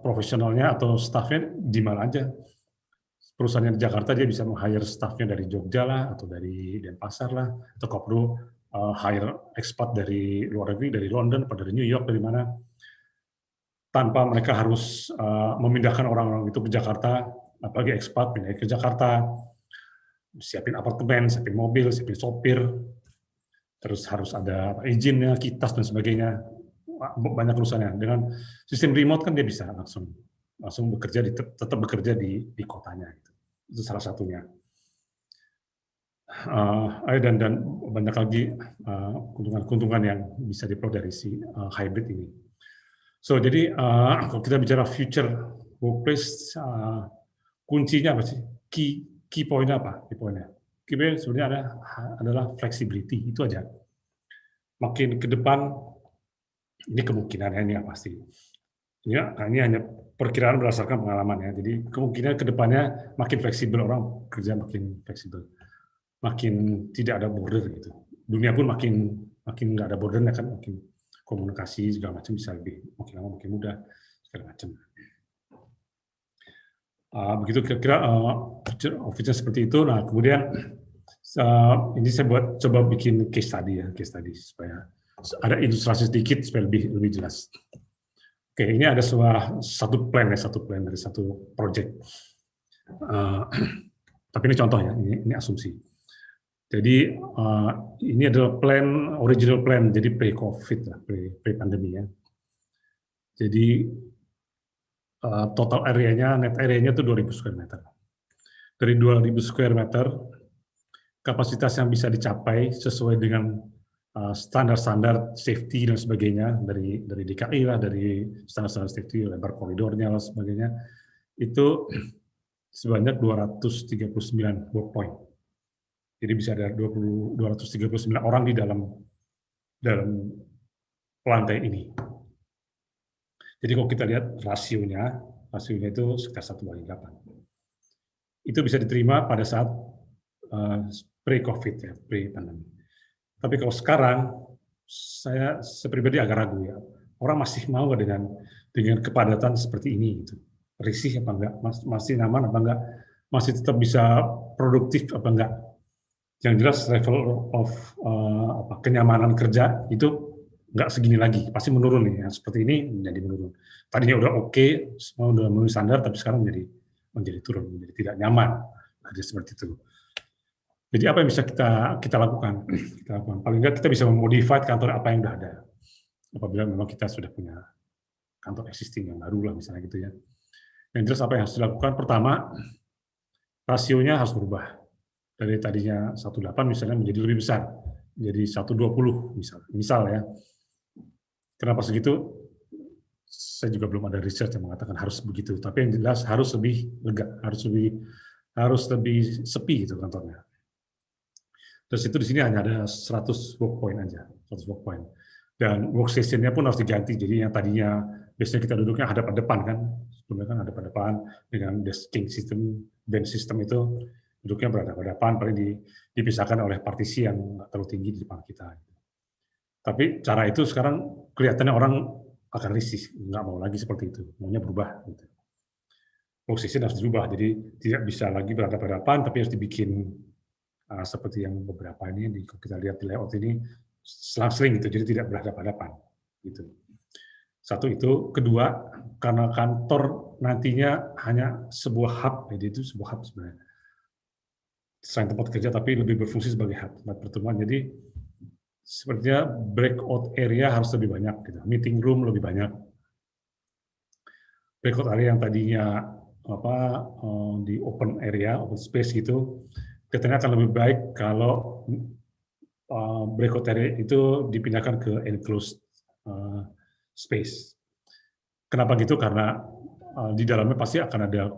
profesionalnya atau staffnya di mana aja. Perusahaan yang di Jakarta dia bisa meng-hire staffnya dari Jogja lah, atau dari Denpasar lah, atau kalau perlu hire expat dari luar negeri, dari London, atau dari New York, dari mana, tanpa mereka harus memindahkan orang-orang itu ke Jakarta, apalagi expat pindah ke Jakarta, siapin apartemen, siapin mobil, siapin sopir, terus harus ada izinnya, kitas dan sebagainya, banyak urusannya. Dengan sistem remote kan dia bisa langsung bekerja, tetap bekerja di kotanya. Itu salah satunya. Dan banyak lagi keuntungan yang bisa diperoleh dari si hybrid ini. So jadi kalau kita bicara future workplace, kuncinya apa sih? Key point-nya apa? Key point-nya sebenarnya adalah flexibility, itu aja. Makin ke depan, ini kemungkinannya ini yang pasti. Ini hanya perkiraan berdasarkan pengalaman ya. Jadi kemungkinan ke depannya makin fleksibel, orang kerja makin fleksibel. Makin tidak ada border gitu. Dunia pun makin nggak ada bordernya kan, makin komunikasi segala macam bisa makin lama makin mudah segala macam. Begitu kira-kira office-nya seperti itu. Nah kemudian ini saya coba bikin case study supaya ada ilustrasi sedikit supaya lebih jelas. Oke, ini ada satu plan dari satu project. Tapi ini contoh ya, ini asumsi. Jadi ini adalah original plan, jadi pre-COVID, pre-pandemi ya. Jadi total net area-nya itu 2.000 square meter. Dari 2.000 square meter, kapasitas yang bisa dicapai sesuai dengan standar-standar safety dan sebagainya dari DKI lah, dari standar-standar safety, lebar koridornya dan sebagainya, itu sebanyak 239 work point. Jadi bisa ada 239 orang di dalam lantai ini. Jadi kalau kita lihat rasionya itu sekitar 1/8. Itu bisa diterima pada saat pre-COVID ya, pre-pandemi. Tapi kalau sekarang, saya pribadi agak ragu ya. Orang masih mau nggak dengan kepadatan seperti ini? Gitu. Risih apa enggak? Masih nyaman apa enggak? Masih tetap bisa produktif apa enggak? Yang jelas level of kenyamanan kerja itu nggak segini lagi, pasti menurun nih. Yang seperti ini menjadi menurun. Tadinya udah oke, semua udah memenuhi standar, tapi sekarang menjadi turun, menjadi tidak nyaman. Jadi seperti itu. Jadi apa yang bisa kita lakukan? Paling nggak kita bisa memodify kantor apa yang sudah ada. Apabila memang kita sudah punya kantor existing yang baru lah misalnya gitu ya. Yang jelas apa yang harus dilakukan? Pertama, rasionya harus berubah. Dari tadinya 18 misalnya menjadi lebih besar, jadi 120 misal ya. Kenapa segitu? Saya juga belum ada research yang mengatakan harus begitu, tapi yang jelas harus lebih lega, harus lebih sepi gitu kantornya. Terus itu di sini hanya ada 100 work point aja, 100 work point. Dan workstation-nya pun harus diganti. Jadi yang tadinya biasanya kita duduknya hadap-hadapan kan, sebelumnya kan hadap-hadapan dengan desking system, bench system itu duduknya berhadapan-hadapan, paling dipisahkan oleh partisi yang nggak terlalu tinggi di depan kita. Tapi cara itu sekarang kelihatannya orang akan risih, nggak mau lagi seperti itu, maunya berubah. Gitu. Workstation harus dirubah, jadi tidak bisa lagi berhadapan-hadapan, tapi harus dibikin seperti yang beberapa ini, kita lihat di layout ini, selang-seling gitu, jadi tidak berhadapan-hadapan. Gitu. Satu itu, kedua, karena kantor nantinya hanya sebuah hub, jadi itu sebuah hub sebenarnya. Selain tempat kerja, tapi lebih berfungsi sebagai hub, tempat pertemuan. Jadi sepertinya breakout area harus lebih banyak, gitu. Meeting room lebih banyak. Breakout area yang tadinya di open area, open space gitu, katanya akan lebih baik kalau breakout area itu dipindahkan ke enclosed space. Kenapa gitu? Karena di dalamnya pasti akan ada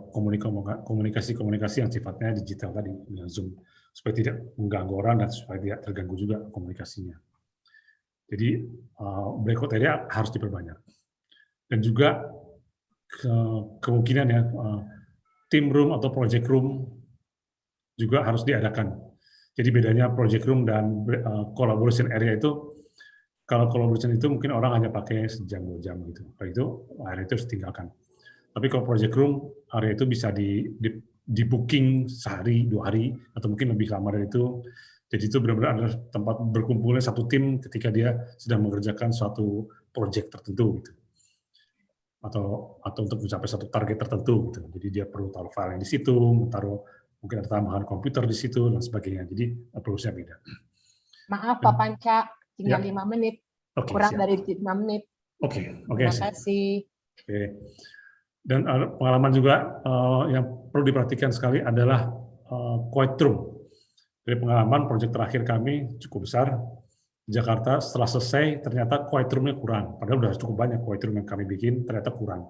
komunikasi-komunikasi yang sifatnya digital tadi dengan Zoom, supaya tidak mengganggu orang dan supaya tidak terganggu juga komunikasinya. Jadi breakout area harus diperbanyak. Dan juga kemungkinan ya team room atau project room juga harus diadakan. Jadi bedanya project room dan collaboration area itu, kalau collaboration itu mungkin orang hanya pakai sejam 2 jam gitu. Kalau itu area itu harus ditinggalkan. Tapi kalau project room, area itu bisa di booking sehari, 2 hari, atau mungkin lebih lama dari itu. Jadi itu benar-benar adalah tempat berkumpulnya satu tim ketika dia sedang mengerjakan suatu project tertentu gitu. Atau untuk mencapai satu target tertentu gitu. Jadi dia perlu taruh file yang di situ, mungkin ada tambahan komputer di situ dan sebagainya. Jadi approach-nya beda. Maaf Pak Panca, tinggal 5 menit. Okay, kurang siap. dari 5 menit. Oke. Terima kasih. Oke. Dan pengalaman juga yang perlu diperhatikan sekali adalah quiet room. Dari pengalaman proyek terakhir kami cukup besar di Jakarta, setelah selesai ternyata quiet room-nya kurang. Padahal udah cukup banyak quiet room yang kami bikin, ternyata kurang.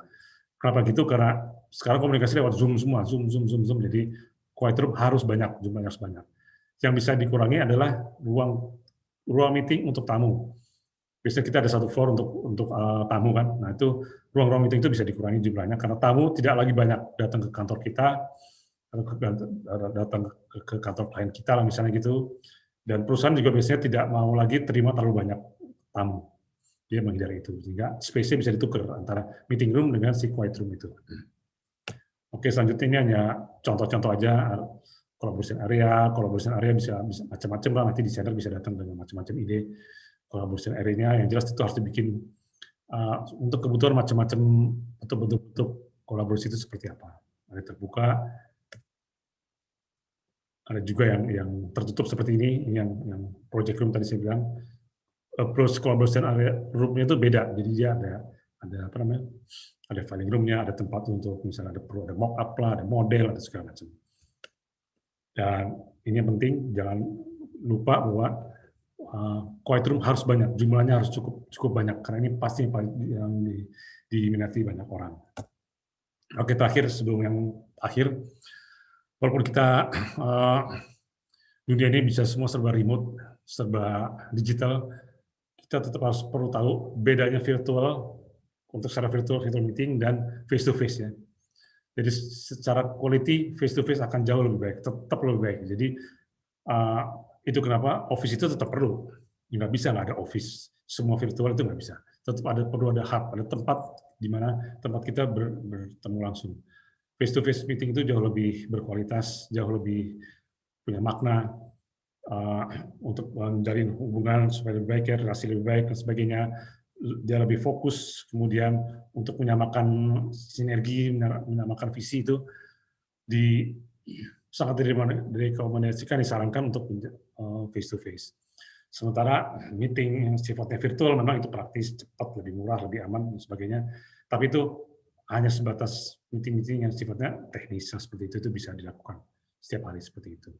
Kenapa gitu? Karena sekarang komunikasi lewat Zoom semua, Zoom. Jadi quiet room harus banyak, jumlahnya harus banyak. Yang bisa dikurangi adalah ruang meeting untuk tamu. Biasanya kita ada satu floor untuk tamu kan. Nah itu ruang-ruang meeting itu bisa dikurangi jumlahnya karena tamu tidak lagi banyak datang ke kantor kita, datang ke kantor klien kita lah misalnya gitu. Dan perusahaan juga biasanya tidak mau lagi terima terlalu banyak tamu. Dia menghindari itu. Sehingga space-nya bisa ditukar antara meeting room dengan si quiet room itu. Oke, selanjutnya ini hanya contoh-contoh aja. Collaboration area bisa macam-macam lah. Nanti desainer bisa datang dengan macam-macam ide. Collaboration area-nya yang jelas itu harus dibikin untuk kebutuhan macam-macam untuk bentuk kolaborasi itu seperti apa. Ada terbuka, ada juga yang tertutup seperti ini yang project room tadi saya bilang. Approach collaboration area room-nya itu beda. Jadi dia ada apa namanya? Ada filing room-nya, ada tempat untuk misalnya ada mock up lah, ada model, ada segala macam. Dan ini yang penting jangan lupa bahwa quiet room harus banyak, jumlahnya harus cukup banyak karena ini pasti yang diminati banyak orang. Oke, terakhir sebelum yang akhir, walaupun kita dunia ini bisa semua serba remote, serba digital, kita tetap harus perlu tahu bedanya virtual untuk secara virtual meeting dan face to face ya. Jadi secara quality face to face akan jauh lebih baik, tetap lebih baik. Jadi itu kenapa office itu tetap perlu. Nggak bisa nggak ada office. Semua virtual itu nggak bisa. Tetap perlu ada hub, ada tempat di mana tempat kita bertemu langsung. Face to face meeting itu jauh lebih berkualitas, jauh lebih punya makna. untuk menjalin hubungan supaya lebih baik, ya, relasi lebih baik dan sebagainya. Dia lebih fokus, kemudian untuk menyamakan sinergi, menyamakan visi itu sangat direkomendasikan, disarankan untuk face to face. Sementara meeting yang sifatnya virtual memang itu praktis, cepat, lebih murah, lebih aman dan sebagainya. Tapi itu hanya sebatas meeting-meeting yang sifatnya teknis, seperti itu bisa dilakukan setiap hari seperti itu.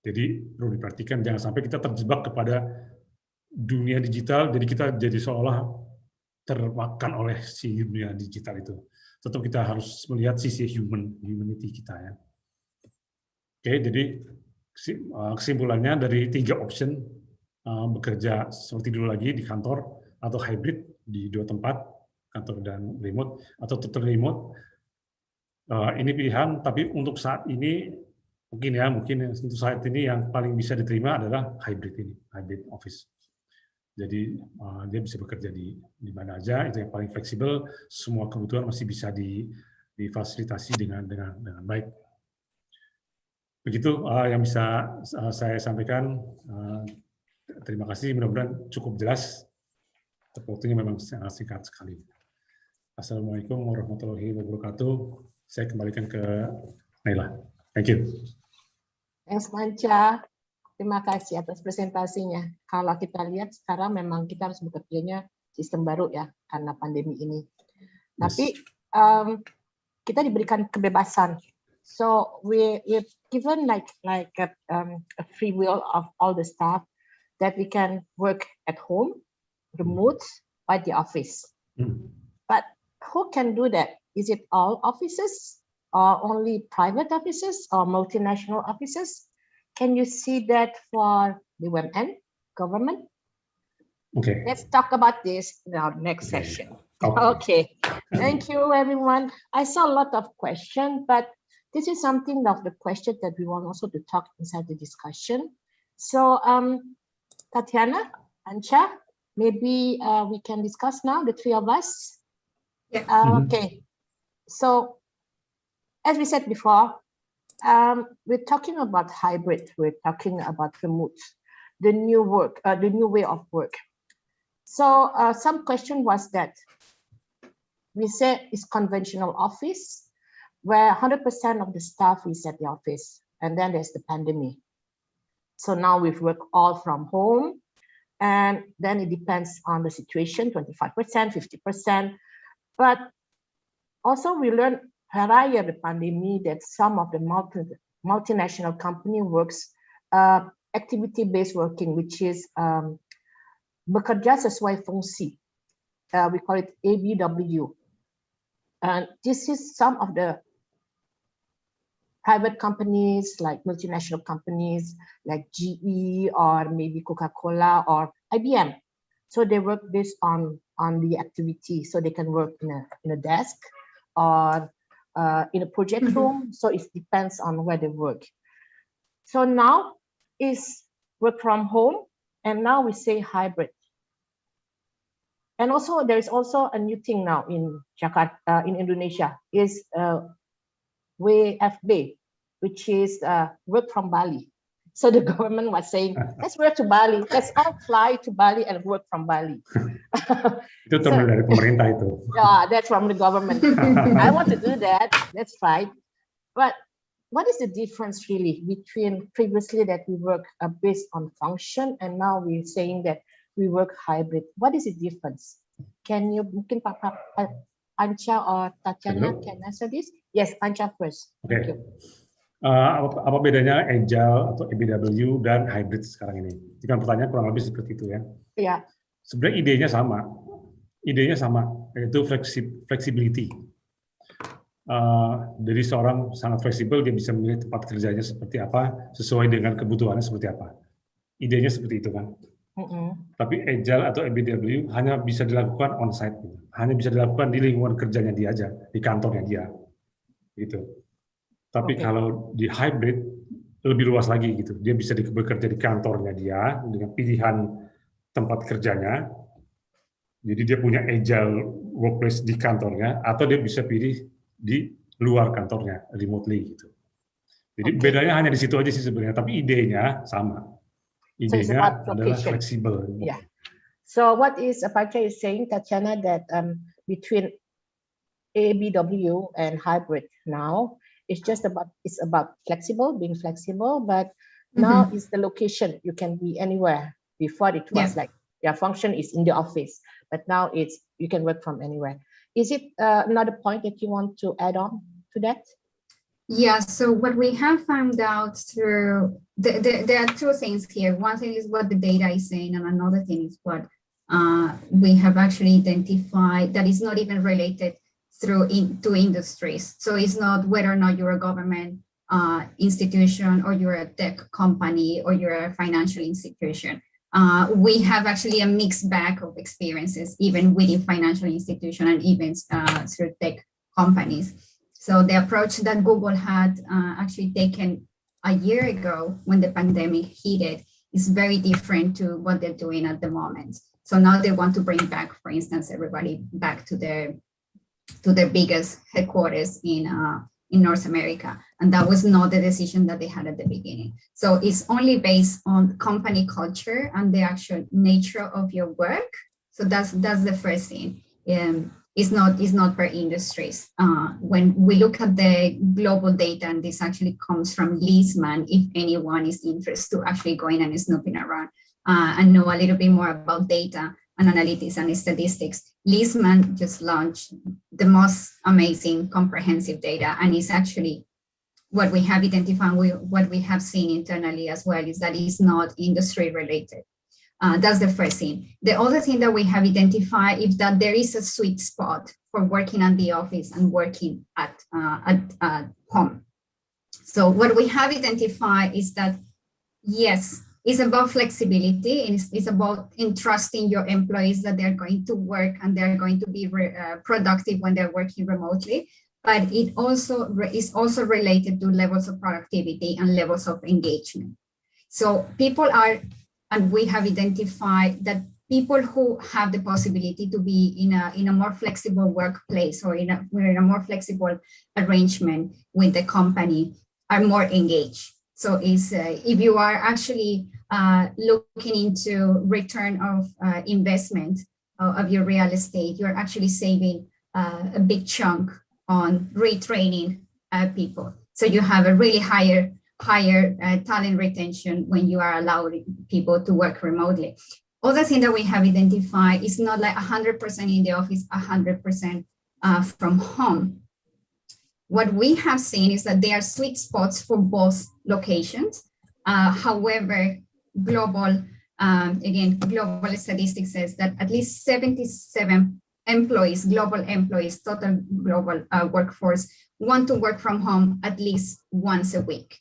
Jadi perlu diperhatikan jangan sampai kita terjebak kepada dunia digital, jadi kita jadi seolah termakan oleh si dunia digital itu. Tetap kita harus melihat sisi humanity kita, ya. Oke, jadi kesimpulannya dari 3 option, bekerja seperti dulu lagi di kantor atau hybrid di 2 tempat, kantor dan remote atau total remote. Ini pilihan, tapi untuk saat ini mungkin untuk saat ini yang paling bisa diterima adalah hybrid office. Jadi dia bisa bekerja di mana aja, itu yang paling fleksibel, semua kebutuhan masih bisa difasilitasi dengan baik. Begitu yang bisa saya sampaikan. Terima kasih, mudah-mudahan cukup jelas. Waktunya memang sangat singkat sekali. Assalamualaikum warahmatullahi wabarakatuh. Saya kembalikan ke Naila. Thank you. Thanks, Manca. Terima kasih atas presentasinya. Kalau kita lihat sekarang memang kita harus bekerjanya sistem baru, ya, karena pandemi ini. Tapi kita diberikan kebebasan. So we're given like a free will of all the staff that we can work at home, remote, by the office. But who can do that? Is it all offices, or only private offices, or multinational offices? Can you see that for BUMN, government? Okay. Let's talk about this in our next session. Okay. Thank you, everyone. I saw a lot of questions, but this is something of the question that we want also to talk inside the discussion. So, Tatiana, Ancha, maybe we can discuss now, the 3 of us. Yeah. Okay. So, as we said before, we're talking about hybrid. We're talking about remote, the new way of work. So some question was that we said it's conventional office, where 100% of the staff is at the office, and then there's the pandemic. So now we've worked all from home, and then it depends on the situation, 25%, 50%. But also we learned prior the pandemic that some of the multinational company works activity-based working, which is bekerja sesuai fungsi. We call it ABW. And this is some of the private companies, like multinational companies, like GE or maybe Coca-Cola or IBM. So they work based on the activity. So they can work in a desk or in a project room. So it depends on where they work. So now is work from home, and now we say hybrid. And also there is also a new thing now in Jakarta, in Indonesia, is WFB, which is work from Bali. So the government was saying, let's work to Bali, let's all fly to Bali and work from Bali. Itu term dari pemerintah itu. Yeah, that's from the government. I want to do that, that's right. But what is the difference really between previously that we work based on function, and now we're saying that we work hybrid? What is the difference? Can you, mungkin Pak Ancha or Tatiana can answer this? Yes, Ancha first. Okay. Thank you. Apa bedanya agile atau ABW dan hybrid sekarang ini? Jika pertanyaan kurang lebih seperti itu, ya. Iya. Sebenarnya idenya sama, yaitu flexibility. Dari seorang sangat fleksibel, dia bisa memilih tempat kerjanya seperti apa, sesuai dengan kebutuhannya seperti apa. Idenya seperti itu, kan. Tapi agile atau ABW hanya bisa dilakukan on-site, hanya bisa dilakukan di lingkungan kerjanya dia aja, di kantornya dia, gitu. Tapi kalau di hybrid lebih luas lagi, gitu. Dia bisa bekerja di kantornya dia dengan pilihan tempat kerjanya. Jadi dia punya agile workplace di kantornya, atau dia bisa pilih di luar kantornya, remotely, gitu. Jadi Okay. bedanya hanya di situ aja sih sebenarnya, tapi idenya sama. So it's Idenya about adalah location. fleksibel. Yeah. So what is Panca is saying, Tatiana, that between ABW and hybrid now, it's about flexible, being flexible, but now it's the location. You can be anywhere. Before it was like your function is in the office, but now it's you can work from anywhere. Is it another point that you want to add on to that? Yeah, so what we have found out through, there are two things here. One thing is what the data is saying, and another thing is what we have actually identified that is not even related to industries. So it's not whether or not you're a government institution or you're a tech company or you're a financial institution. We have actually a mixed bag of experiences, even within financial institution and even through tech companies. So the approach that Google had actually taken a year ago when the pandemic hit is very different to what they're doing at the moment. So now they want to bring back, for instance, everybody back to their biggest headquarters in North America. And that was not the decision that they had at the beginning. So it's only based on company culture and the actual nature of your work. So that's the first thing. It's not per industries. When we look at the global data, and this actually comes from Leesman, if anyone is interested to actually going and snooping around and know a little bit more about data and analytics and statistics, Leesman just launched the most amazing comprehensive data, and it's actually what we have identified, what we have seen internally as well, is that it's not industry related. That's the first thing. The other thing that we have identified is that there is a sweet spot for working at the office and working at home. So what we have identified is that, yes, it's about flexibility, and it's about entrusting your employees that they're going to work and they're going to be productive when they're working remotely. But it also is also related to levels of productivity and levels of engagement. So people are, and we have identified that people who have the possibility to be in a more flexible workplace or in a more flexible arrangement with the company are more engaged. So if you are actually looking into return of investment of your real estate, you're actually saving a big chunk on retraining people. So you have a really higher talent retention when you are allowing people to work remotely. Other thing that we have identified is not like 100% in the office, 100% from home. What we have seen is that there are sweet spots for both locations. However, global statistics says that at least 77 employees, global employees, total global workforce, want to work from home at least once a week.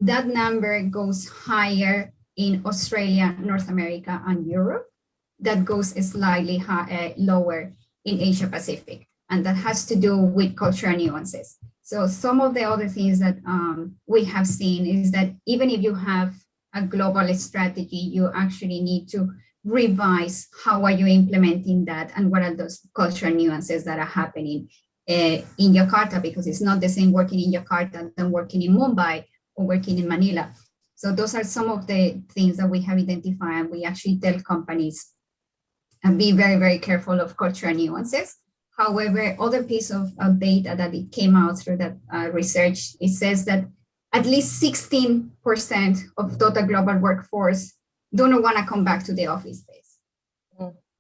That number goes higher in Australia, North America, and Europe. That goes slightly lower in Asia Pacific. And that has to do with cultural nuances. So some of the other things that we have seen is that even if you have a global strategy, you actually need to revise how are you implementing that and what are those cultural nuances that are happening in Jakarta, because it's not the same working in Jakarta than working in Mumbai or working in Manila. So those are some of the things that we have identified, and we actually tell companies and be very, very careful of cultural nuances. However, other piece of data that it came out through that research, it says that at least 16% of total global workforce do not want to come back to the office space.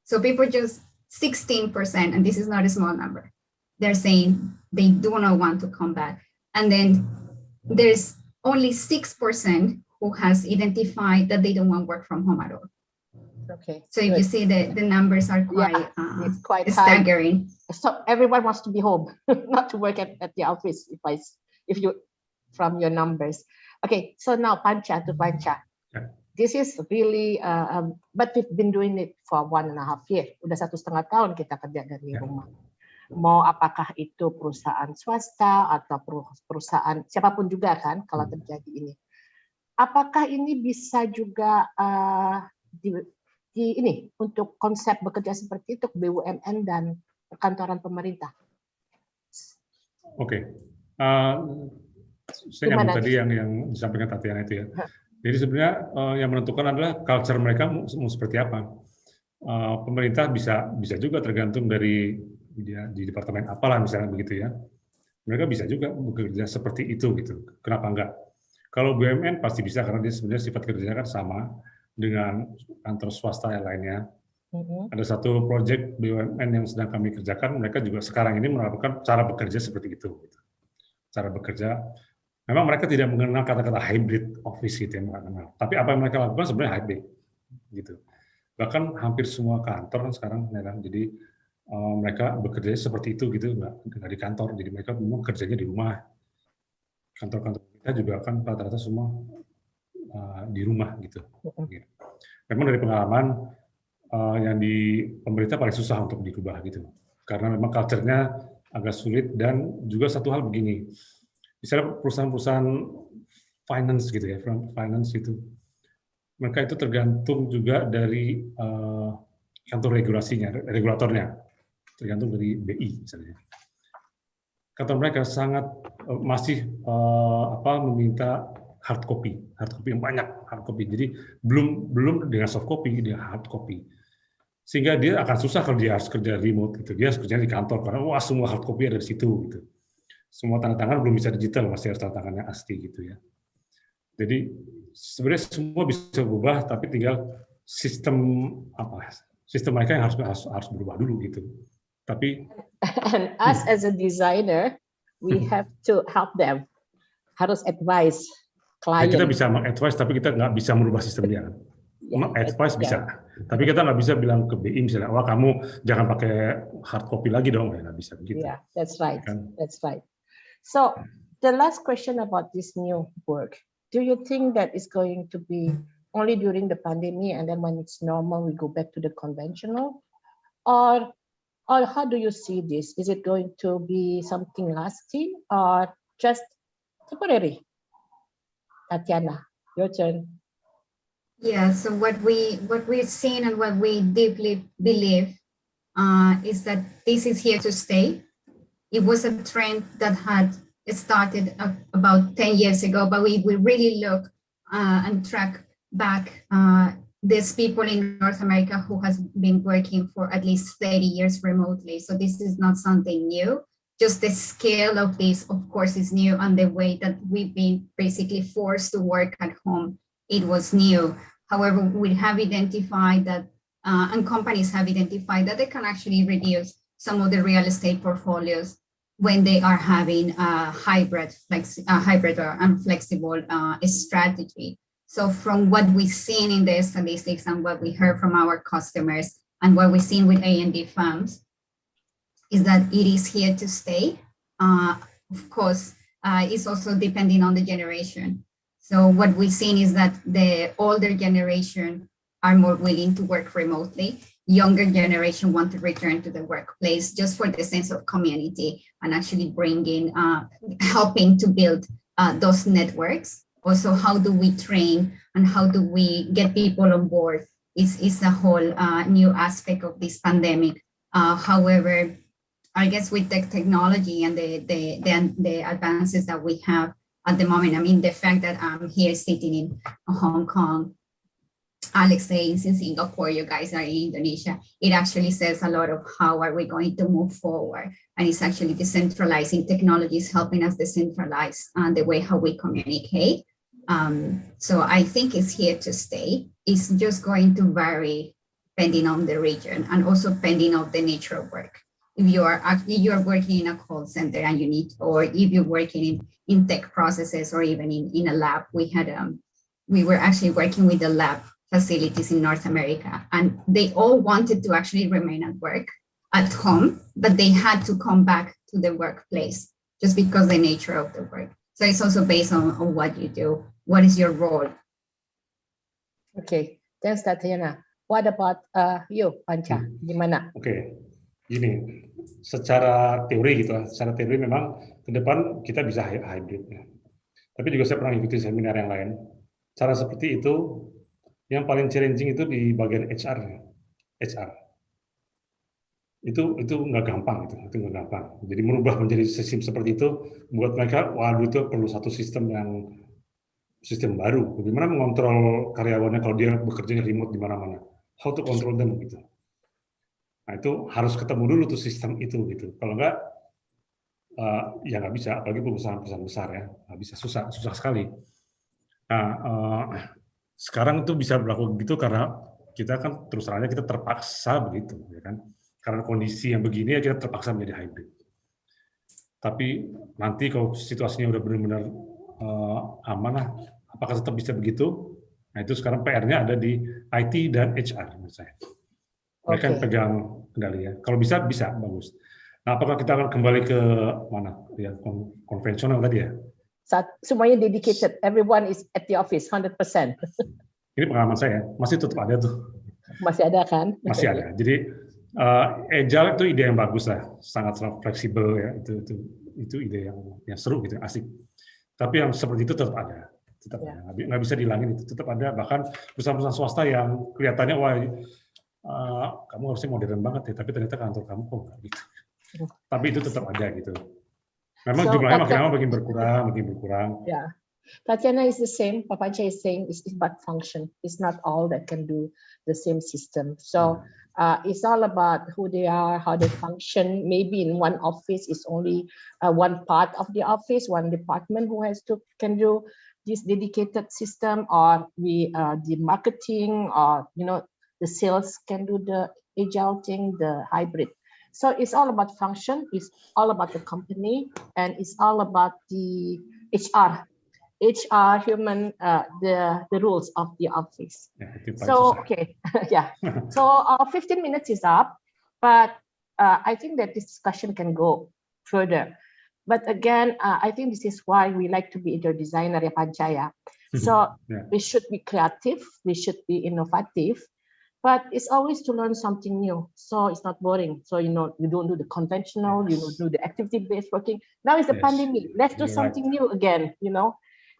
So people just 16%, and this is not a small number, they're saying they do not want to come back. And then there's only 6% who has identified that they don't want to work from home at all. Okay. So if you see the numbers are quite, it's quite staggering. High. So everyone wants to be home, not to work at the office. If you from your numbers. Okay, so now Panca. This is really, but we've been doing it for 1.5 years. Udah 1,5 tahun kita kerja dari rumah. Mau apakah itu perusahaan swasta atau perusahaan siapapun juga kan, kalau terjadi ini. Apakah ini bisa juga ini untuk konsep bekerja seperti itu BUMN dan perkantoran pemerintah? Oke. Saya nyambung Gimana? tadi yang disampaikan Tatiana itu ya. Jadi sebenarnya yang menentukan adalah culture mereka mau seperti apa. Pemerintah bisa juga tergantung dari dia di departemen apalah misalnya begitu ya. Mereka bisa juga bekerja seperti itu gitu. Kenapa enggak? Kalau BUMN pasti bisa karena dia sebenarnya sifat kerjanya kan sama dengan kantor swasta yang lainnya. Ada satu proyek BUMN yang sedang kami kerjakan, mereka juga sekarang ini menerapkan cara bekerja seperti itu. Cara bekerja, memang mereka tidak mengenal kata-kata hybrid office gitu yang mereka kenal. Tapi apa yang mereka lakukan sebenarnya hybrid gitu. Bahkan hampir semua kantor kan sekarang, jadi mereka bekerja seperti itu gitu, nggak di kantor. Jadi mereka memang kerjanya di rumah. Kantor-kantor kita juga kan rata-rata semua di rumah gitu. Memang dari pengalaman yang di pemerintah paling susah untuk dirubah gitu, karena memang culture-nya agak sulit. Dan juga satu hal begini, misalnya perusahaan-perusahaan finance gitu ya, finance itu, mereka itu tergantung juga dari kantor regulatornya, tergantung dari BI misalnya. Kantor mereka sangat masih meminta hard copy yang banyak, hard copy. Jadi belum dengan soft copy, dia hard copy. Sehingga dia akan susah kalau dia harus kerja remote gitu. Dia harus kerja di kantor karena wah semua hard copy ada di situ gitu. Semua tanda tangan belum bisa digital, masih harus tanda tangannya asli gitu ya. Jadi sebenarnya semua bisa berubah, tapi tinggal sistem mereka yang harus berubah dulu gitu. Tapi And us as a designer, we have to help them. Harus advise client. kita bisa mengadvise, tapi kita nggak bisa merubah sistemnya. Advice bisa, tapi kita nggak bisa bilang ke BI misalnya, wah kamu jangan pakai hard copy lagi dong, nggak bisa begitu. Yeah, that's right. Kan? That's right. So the last question about this new work, do you think that is going to be only during the pandemic and then when it's normal we go back to the conventional, or how do you see this? Is it going to be something lasting or just temporary? Tatiana, your turn. Yeah, so what we've seen and what we deeply believe is that this is here to stay. It was a trend that had started about 10 years ago, but we really look and track back these people in North America who has been working for at least 30 years remotely. So this is not something new. Just the scale of this, of course, is new, and the way that we've been basically forced to work at home, it was new. However, we have identified that, and companies have identified that they can actually reduce some of the real estate portfolios when they are having a hybrid and flexible strategy. So from what we've seen in the statistics and what we heard from our customers and what we've seen with A&D firms is that it is here to stay. Of course, it's also depending on the generation. So what we've seen is that the older generation are more willing to work remotely. Younger generation want to return to the workplace just for the sense of community and actually bringing, helping to build those networks. Also, how do we train and how do we get people on board is a whole new aspect of this pandemic. However, I guess with the technology and the advances that we have at the moment, I mean, the fact that I'm here sitting in Hong Kong, Alexei is in Singapore, you guys are in Indonesia, it actually says a lot of how are we going to move forward. And it's actually decentralizing technologies helping us decentralize the way how we communicate. So I think it's here to stay. It's just going to vary depending on the region and also depending on the nature of work. If you're working in a call center and you need, or if you're working in tech processes or even in a lab, we were actually working with the lab facilities in North America, and they all wanted to actually remain at work at home, but they had to come back to the workplace just because the nature of the work. So it's also based on what you do. What is your role? Okay, thanks Tatiana. What about you, Panca? Gimana? Oke, gini, secara teori gitu, secara teori memang ke depan kita bisa hybrid ya. Tapi juga saya pernah ikuti seminar yang lain. Cara seperti itu yang paling challenging itu di bagian HR. Itu nggak gampang, itu nggak gampang. Jadi merubah menjadi sistem seperti itu buat mereka, waduh, itu perlu satu sistem baru. Bagaimana mengontrol karyawannya kalau dia bekerja remote di mana-mana? How to control them gitu. Nah itu harus ketemu dulu tuh sistem itu gitu. Kalau nggak, ya nggak bisa. Apalagi perusahaan-perusahaan besar ya, nggak bisa, susah sekali. Nah sekarang itu bisa berlaku begitu karena kita kan terus terang kita terpaksa begitu, ya kan? Karena kondisi yang begini ya kita terpaksa menjadi hybrid. Tapi nanti kalau situasinya udah benar-benar aman lah, apakah tetap bisa begitu? Nah itu sekarang PR-nya ada di IT dan HR menurut saya. Mereka yang pegang kendali ya. Kalau bisa bagus. Nah apakah kita akan kembali ke mana? Ya konvensional tadi ya? Semuanya dedicated, everyone is at the office 100%. Ini pengalaman saya, masih tetap ada tuh. Masih ada kan? Masih ada. Jadi agile itu ide yang bagus lah, sangat fleksibel ya. Itu ide yang seru gitu, asik. Tapi yang seperti itu tetap ada, nggak bisa dihilangin, itu tetap ada. Bahkan perusahaan-perusahaan swasta yang kelihatannya wah kamu harusnya modern banget ya, tapi ternyata kantor kamu kok nggak gitu. Tapi itu tetap ada gitu. Memang jumlahnya makin lama makin berkurang. Yeah. Tatiana is the same. Papancha is saying it's about function. It's not all that can do the same system. So it's all about who they are, how they function. Maybe in one office is only one part of the office, one department who can do this dedicated system, or the marketing, or the sales can do the agile thing, the hybrid. So it's all about function. It's all about the company, and it's all about the HR, human, the rules of the office. So, okay, yeah. So 15 minutes is up, but I think that this discussion can go further. But again, I think this is why we like to be interdesigner, ya Panchaya. So we should be creative, we should be innovative, but it's always to learn something new. So it's not boring. So, you don't do the conventional, you don't do the activity-based working. Now it's the pandemic. Let's do something new again,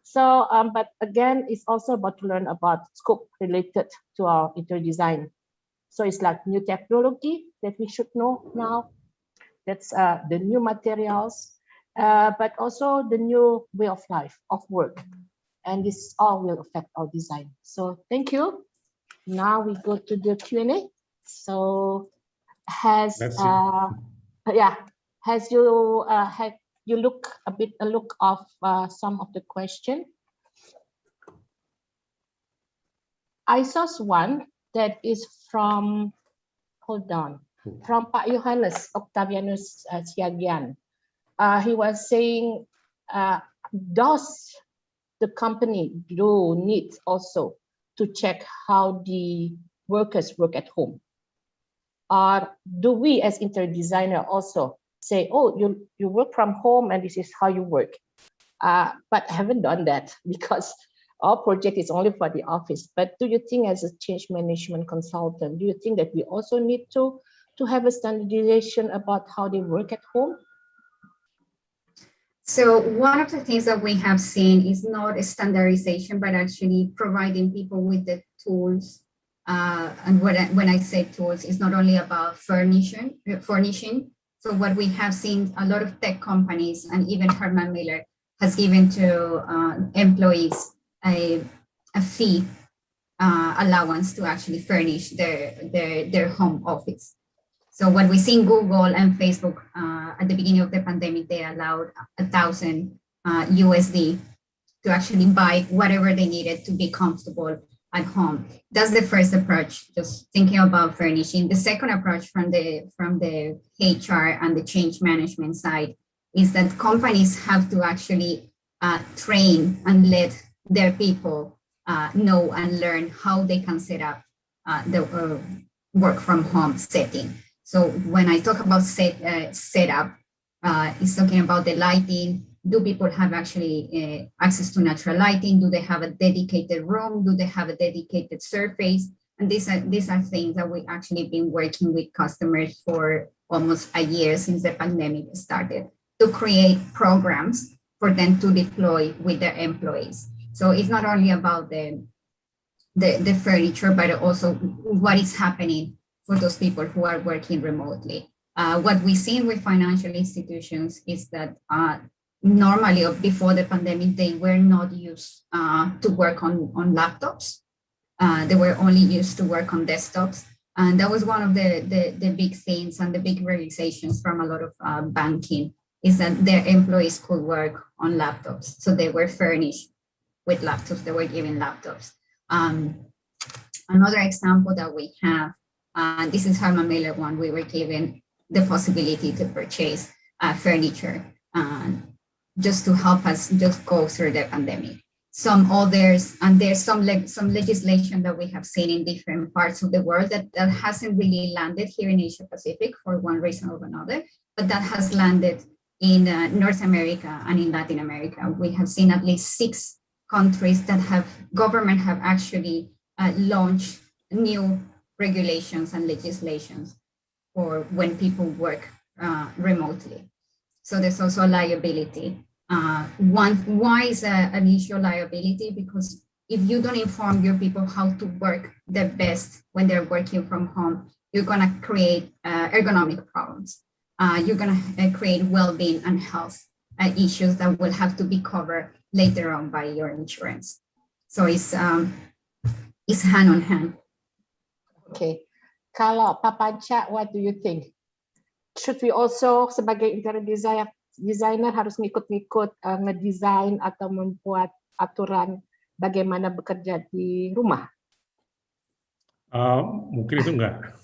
So, but again, it's also about to learn about scope related to our interdesign. So it's like new technology that we should know now. That's the new materials, but also the new way of life, of work. And this all will affect our design. So thank you. Now we go to the Q&A. So has you look of some of the question? I saw one that is from, hold on, from Pak Johannes Octavianus Siagian. He was saying, does the company need also to check how the workers work at home? Or do we as interdesigner also say, oh, you work from home and this is how you work? But I haven't done that because our project is only for the office. But do you think as a change management consultant, do you think that we also need to have a standardization about how they work at home? So one of the things that we have seen is not a standardization, but actually providing people with the tools. And when I say tools, it's not only about furnishing. So what we have seen, a lot of tech companies and even Herman Miller has given to employees a fee allowance to actually furnish their home office. So what we see in Google and Facebook at the beginning of the pandemic, they allowed 1,000 USD to actually buy whatever they needed to be comfortable at home. That's the first approach, just thinking about furnishing. The second approach from the HR and the change management side is that companies have to actually train and let their people know and learn how they can set up the work from home setting. So when I talk about setup, it's talking about the lighting. Do people have actually access to natural lighting? Do they have a dedicated room? Do they have a dedicated surface? And these are things that we actually been working with customers for almost a year since the pandemic started to create programs for them to deploy with their employees. So it's not only about the furniture, but also what is happening for those people who are working remotely. What we see with financial institutions is that normally before the pandemic, they were not used to work on laptops. They were only used to work on desktops. And that was one of the big things and the big realizations from a lot of banking is that their employees could work on laptops. So they were furnished with laptops, they were given laptops. Another example that we have, this is Herman Miller one, we were given the possibility to purchase furniture just to help us just go through the pandemic. Some others, and there's some legislation that we have seen in different parts of the world that hasn't really landed here in Asia Pacific for one reason or another, but that has landed in North America and in Latin America. We have seen at least 6 countries that government have actually launched new regulations and legislations for when people work remotely. So there's also a liability. Why is an issue of liability? Because if you don't inform your people how to work the best when they're working from home, you're going to create ergonomic problems. You're going to create well-being and health issues that will have to be covered later on by your insurance. So it's hand on hand. Okay. Kalau Pak Panca, what do you think? Should we also sebagai interior designer harus ngikut-ngikut ngedesain atau membuat aturan bagaimana bekerja di rumah? Mungkin itu enggak.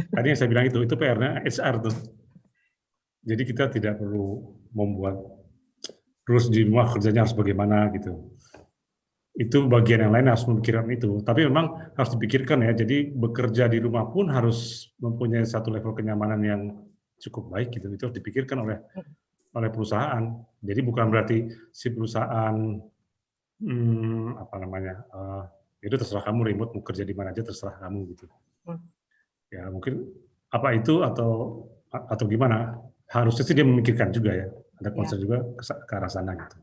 Tadi yang saya bilang itu PR-nya HR tuh. Jadi kita tidak perlu membuat terus di rumah kerjanya harus bagaimana gitu. Itu bagian yang lain harus memikirkan itu. Tapi memang harus dipikirkan ya. Jadi bekerja di rumah pun harus mempunyai satu level kenyamanan yang cukup baik gitu. Itu harus dipikirkan oleh perusahaan. Jadi bukan berarti si perusahaan itu terserah kamu remote mau kerja di mana aja terserah kamu gitu. Ya mungkin apa itu atau gimana? Harusnya sih dia memikirkan juga ya. Ada concern juga ke arah sana gitu.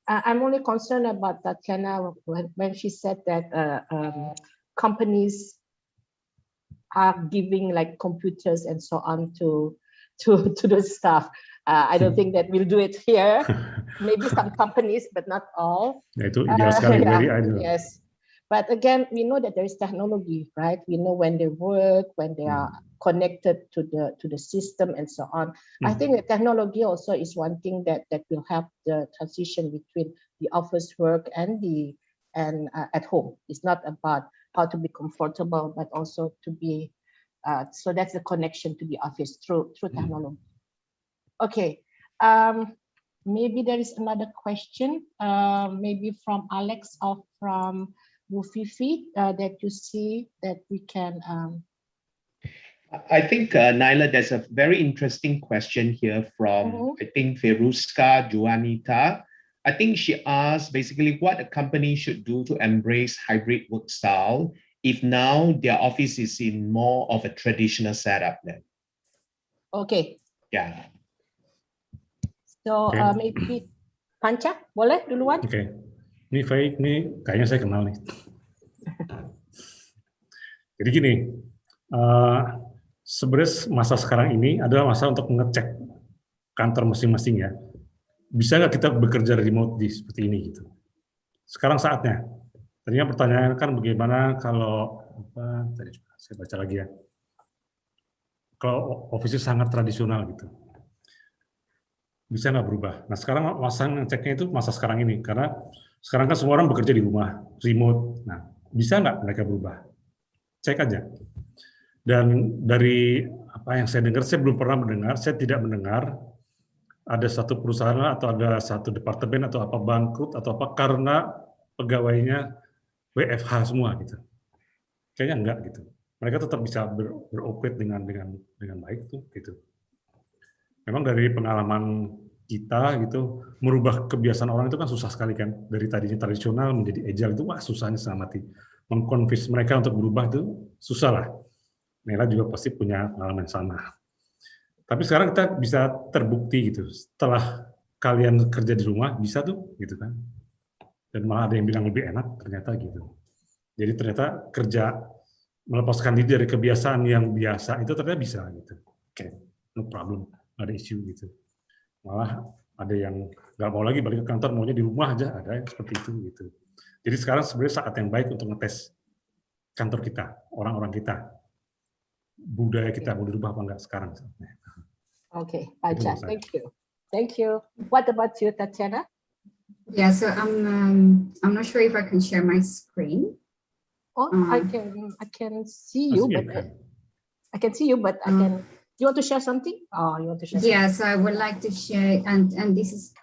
I'm only concerned about Tatiana when she said that companies are giving like computers and so on to the staff. I don't think that we'll do it here. Maybe some companies, but not all. Ya, itu ideal sekali, very ideal. Yes, but again, we know that there is technology, right? We know when they work, when they are connected to the system, and so on. I think the technology also is one thing that will help the transition between the office work and at home. It's not about how to be comfortable, but also to be. So that's the connection to the office through technology. Okay, maybe there is another question, maybe from Alex or from Mufifi that you see that we can. I think, Naila, there's a very interesting question here from, I think, Feruska Juanita. I think she asked basically what a company should do to embrace hybrid work style if now their office is in more of a traditional setup then. Okay. Yeah. So maybe Panca, boleh duluan? Oke. Ini Faik, ini kayaknya saya kenal nih. Jadi gini, sebenarnya masa sekarang ini adalah masa untuk mengecek kantor masing-masing ya. Bisa nggak kita bekerja remote di seperti ini gitu. Sekarang saatnya. Tadinya pertanyaan kan bagaimana kalau tadi saya baca lagi ya. Kalau office sangat tradisional gitu. Bisa nggak berubah. Nah sekarang masa ngeceknya itu masa sekarang ini karena sekarang kan semua orang bekerja di rumah, remote. Nah bisa nggak mereka berubah? Cek aja. Dan dari apa yang saya dengar, saya belum pernah mendengar, saya tidak mendengar ada satu perusahaan atau ada satu departemen atau apa bangkrut atau apa karena pegawainya WFH semua gitu. Kayaknya enggak gitu. Mereka tetap bisa beroperate dengan baik tuh gitu. Memang dari pengalaman kita gitu merubah kebiasaan orang itu kan susah sekali kan. Dari tadinya tradisional menjadi agile itu wah susahnya setengah mati. Mengconvince mereka untuk berubah itu susah lah. Nela juga pasti punya pengalaman sama. Tapi sekarang kita bisa terbukti gitu. Setelah kalian kerja di rumah bisa tuh gitu kan. Dan malah ada yang bilang lebih enak ternyata gitu. Jadi ternyata kerja melepaskan diri dari kebiasaan yang biasa itu ternyata bisa gitu. Oke. no problem, nggak ada isu gitu. Malah ada yang nggak mau lagi balik ke kantor, maunya di rumah aja, ada yang seperti itu gitu. Jadi sekarang sebenarnya saat yang baik untuk ngetes kantor kita, orang-orang kita, budaya kita mau dirubah apa enggak sekarang. Okay, Panca, thank you. Thank you. What about you, Tatiana? Yeah, so I'm not sure if I can share my screen. Oh, I can see you, but I can see you, but I can. You want to share something? Oh, you want to share? Yes, I would like to share, and this is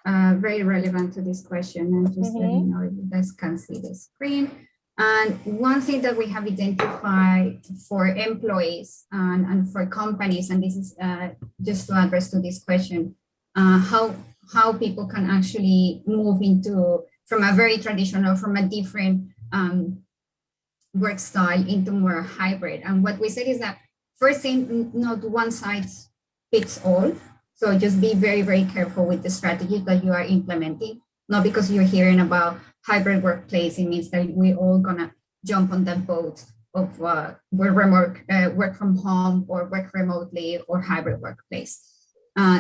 very relevant to this question. And just let me know if you guys can see the screen. And one thing that we have identified for employees and for companies, and this is just to address to this question, how people can actually move into from a very traditional, from a different work style into more hybrid. And what we said is that first thing, not one size fits all. So just be very, very careful with the strategies that you are implementing. Not because you're hearing about hybrid workplace, it means that we all gonna jump on that boat of work from home or work remotely or hybrid workplace.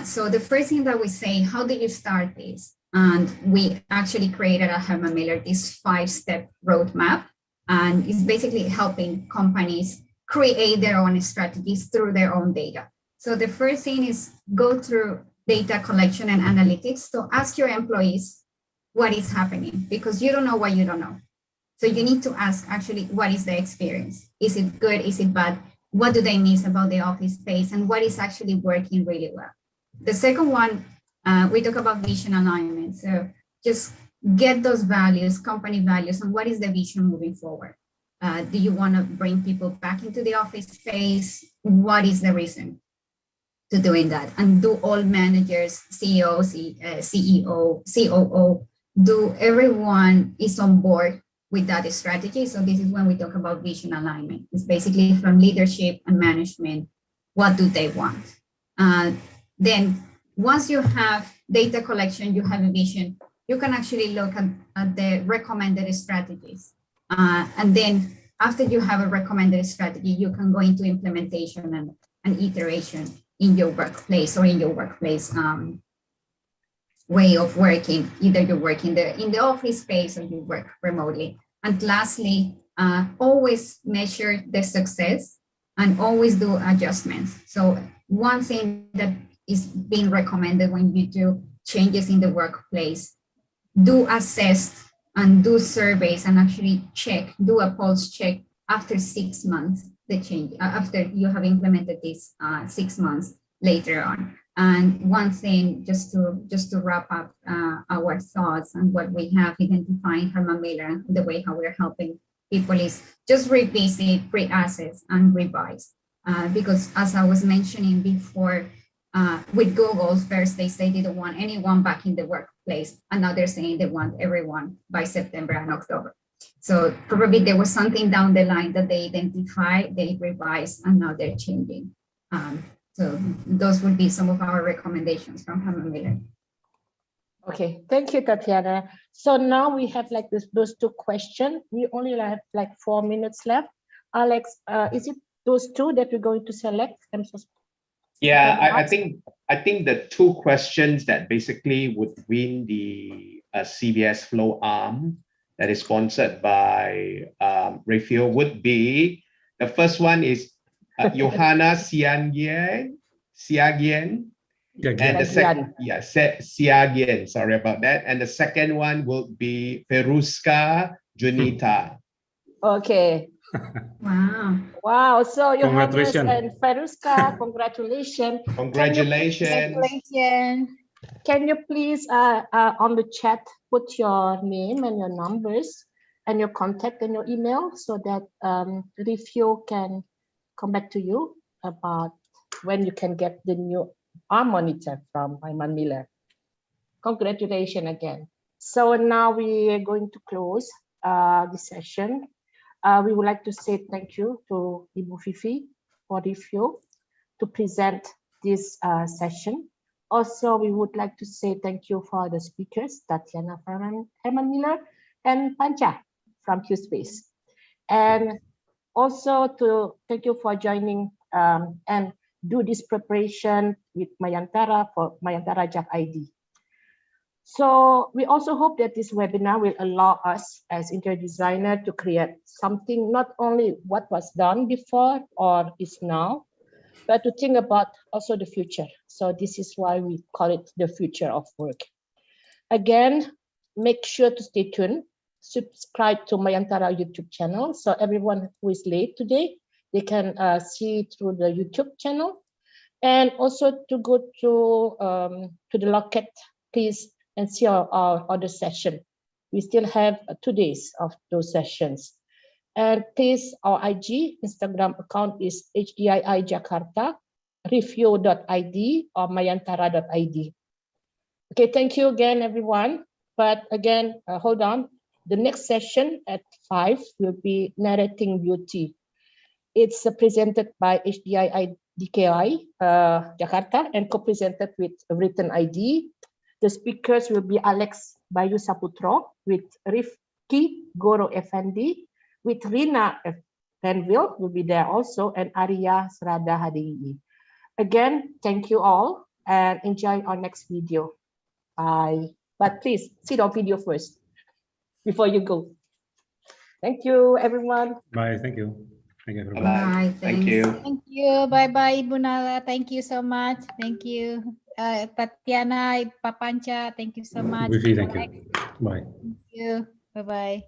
So the first thing that we say, how did you start this? And we actually created at Herman Miller this 5-step roadmap, and it's basically helping companies create their own strategies through their own data. So the first thing is go through data collection and analytics. So ask your employees what is happening, because you don't know what you don't know. So you need to ask actually, what is the experience? Is it good? Is it bad? What do they miss about the office space? And what is actually working really well? The second one, we talk about vision alignment. So just get those values, company values, and what is the vision moving forward? Do you want to bring people back into the office space? What is the reason to doing that? And do all managers, CEOs, CEO, COO, do everyone is on board with that strategy? So this is when we talk about vision alignment. It's basically from leadership and management, what do they want? Then once you have data collection, you have a vision, you can actually look at the recommended strategies. And then after you have a recommended strategy, you can go into implementation and iteration in your workplace or in your workplace way of working. Either you work in the office space or you work remotely. And lastly, always measure the success and always do adjustments. So one thing that is being recommended when you do changes in the workplace, do assess and do surveys and actually check, do a pulse check after 6 months, the change, after you have implemented this 6 months later on. And one thing, just to wrap up our thoughts and what we have identified in Herman Miller, the way how we're helping people is just revisit, reassess, and revise. Because as I was mentioning before, with Google, first they say they don't want anyone back in the workplace, and now they're saying they want everyone by September and October. So probably there was something down the line that they identified, they revised, and now they're changing. So those would be some of our recommendations from Herman Miller. Okay, thank you, Tatiana. So now we have like those two questions. We only have like 4 minutes left. Alex, is it those two that we're going to select? Yeah, I think the two questions that basically would win the CBS Flow Arm that is sponsored by Raphael would be, the first one is Johanna Siagian, and the second, Siagian, sorry about that. And the second one will be Feruska Junita. Okay. Wow. So Johannes and Feruska, congratulations. Congratulations. Can you please on the chat put your name and your numbers and your contact and your email so that Review can come back to you about when you can get the new arm monitor from Herman Miller. Congratulations again. So now we are going to close the session. We would like to say thank you to Ibu Fifi for Review to present this session. Also, we would like to say thank you for the speakers, Tatiana from Herman Miller and Panca from QSpace. And also to thank you for joining and do this preparation with Mayantara for Mayantara JAC ID. So we also hope that this webinar will allow us as interior designer to create something not only what was done before or is now, but to think about also the future. So this is why we call it the future of work. Again, make sure to stay tuned. Subscribe to Mayantara YouTube channel. So everyone who is late today, they can see through the YouTube channel. And also to go to the locket, please, and see our other session. We still have 2 days of those sessions. And please, our IG, Instagram account is HDII Jakarta, review.id or mayantara.id. Okay, thank you again, everyone. But again, hold on. The next session at 5 will be Narrating Beauty. It's presented by HDII DKI Jakarta and co-presented with Written ID. The speakers will be Alex Bayu Saputro with Rifki Goro Effendi, with Rina Renville will be there also, and Arya Srada HDII. Again, thank you all and enjoy our next video. Bye. But please see the video first before you go. Thank you, everyone. Bye. Thank you. Thank you, everybody. Bye. Thank Thanks. you. Thank you. Bye-bye, Ibu Nala. Thank you so much. Thank you. Tatiana, Pak Panca, thank you so much. Wifi, thank you. Bye. Thank you. Bye-bye.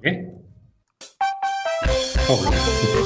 Okay. Oh,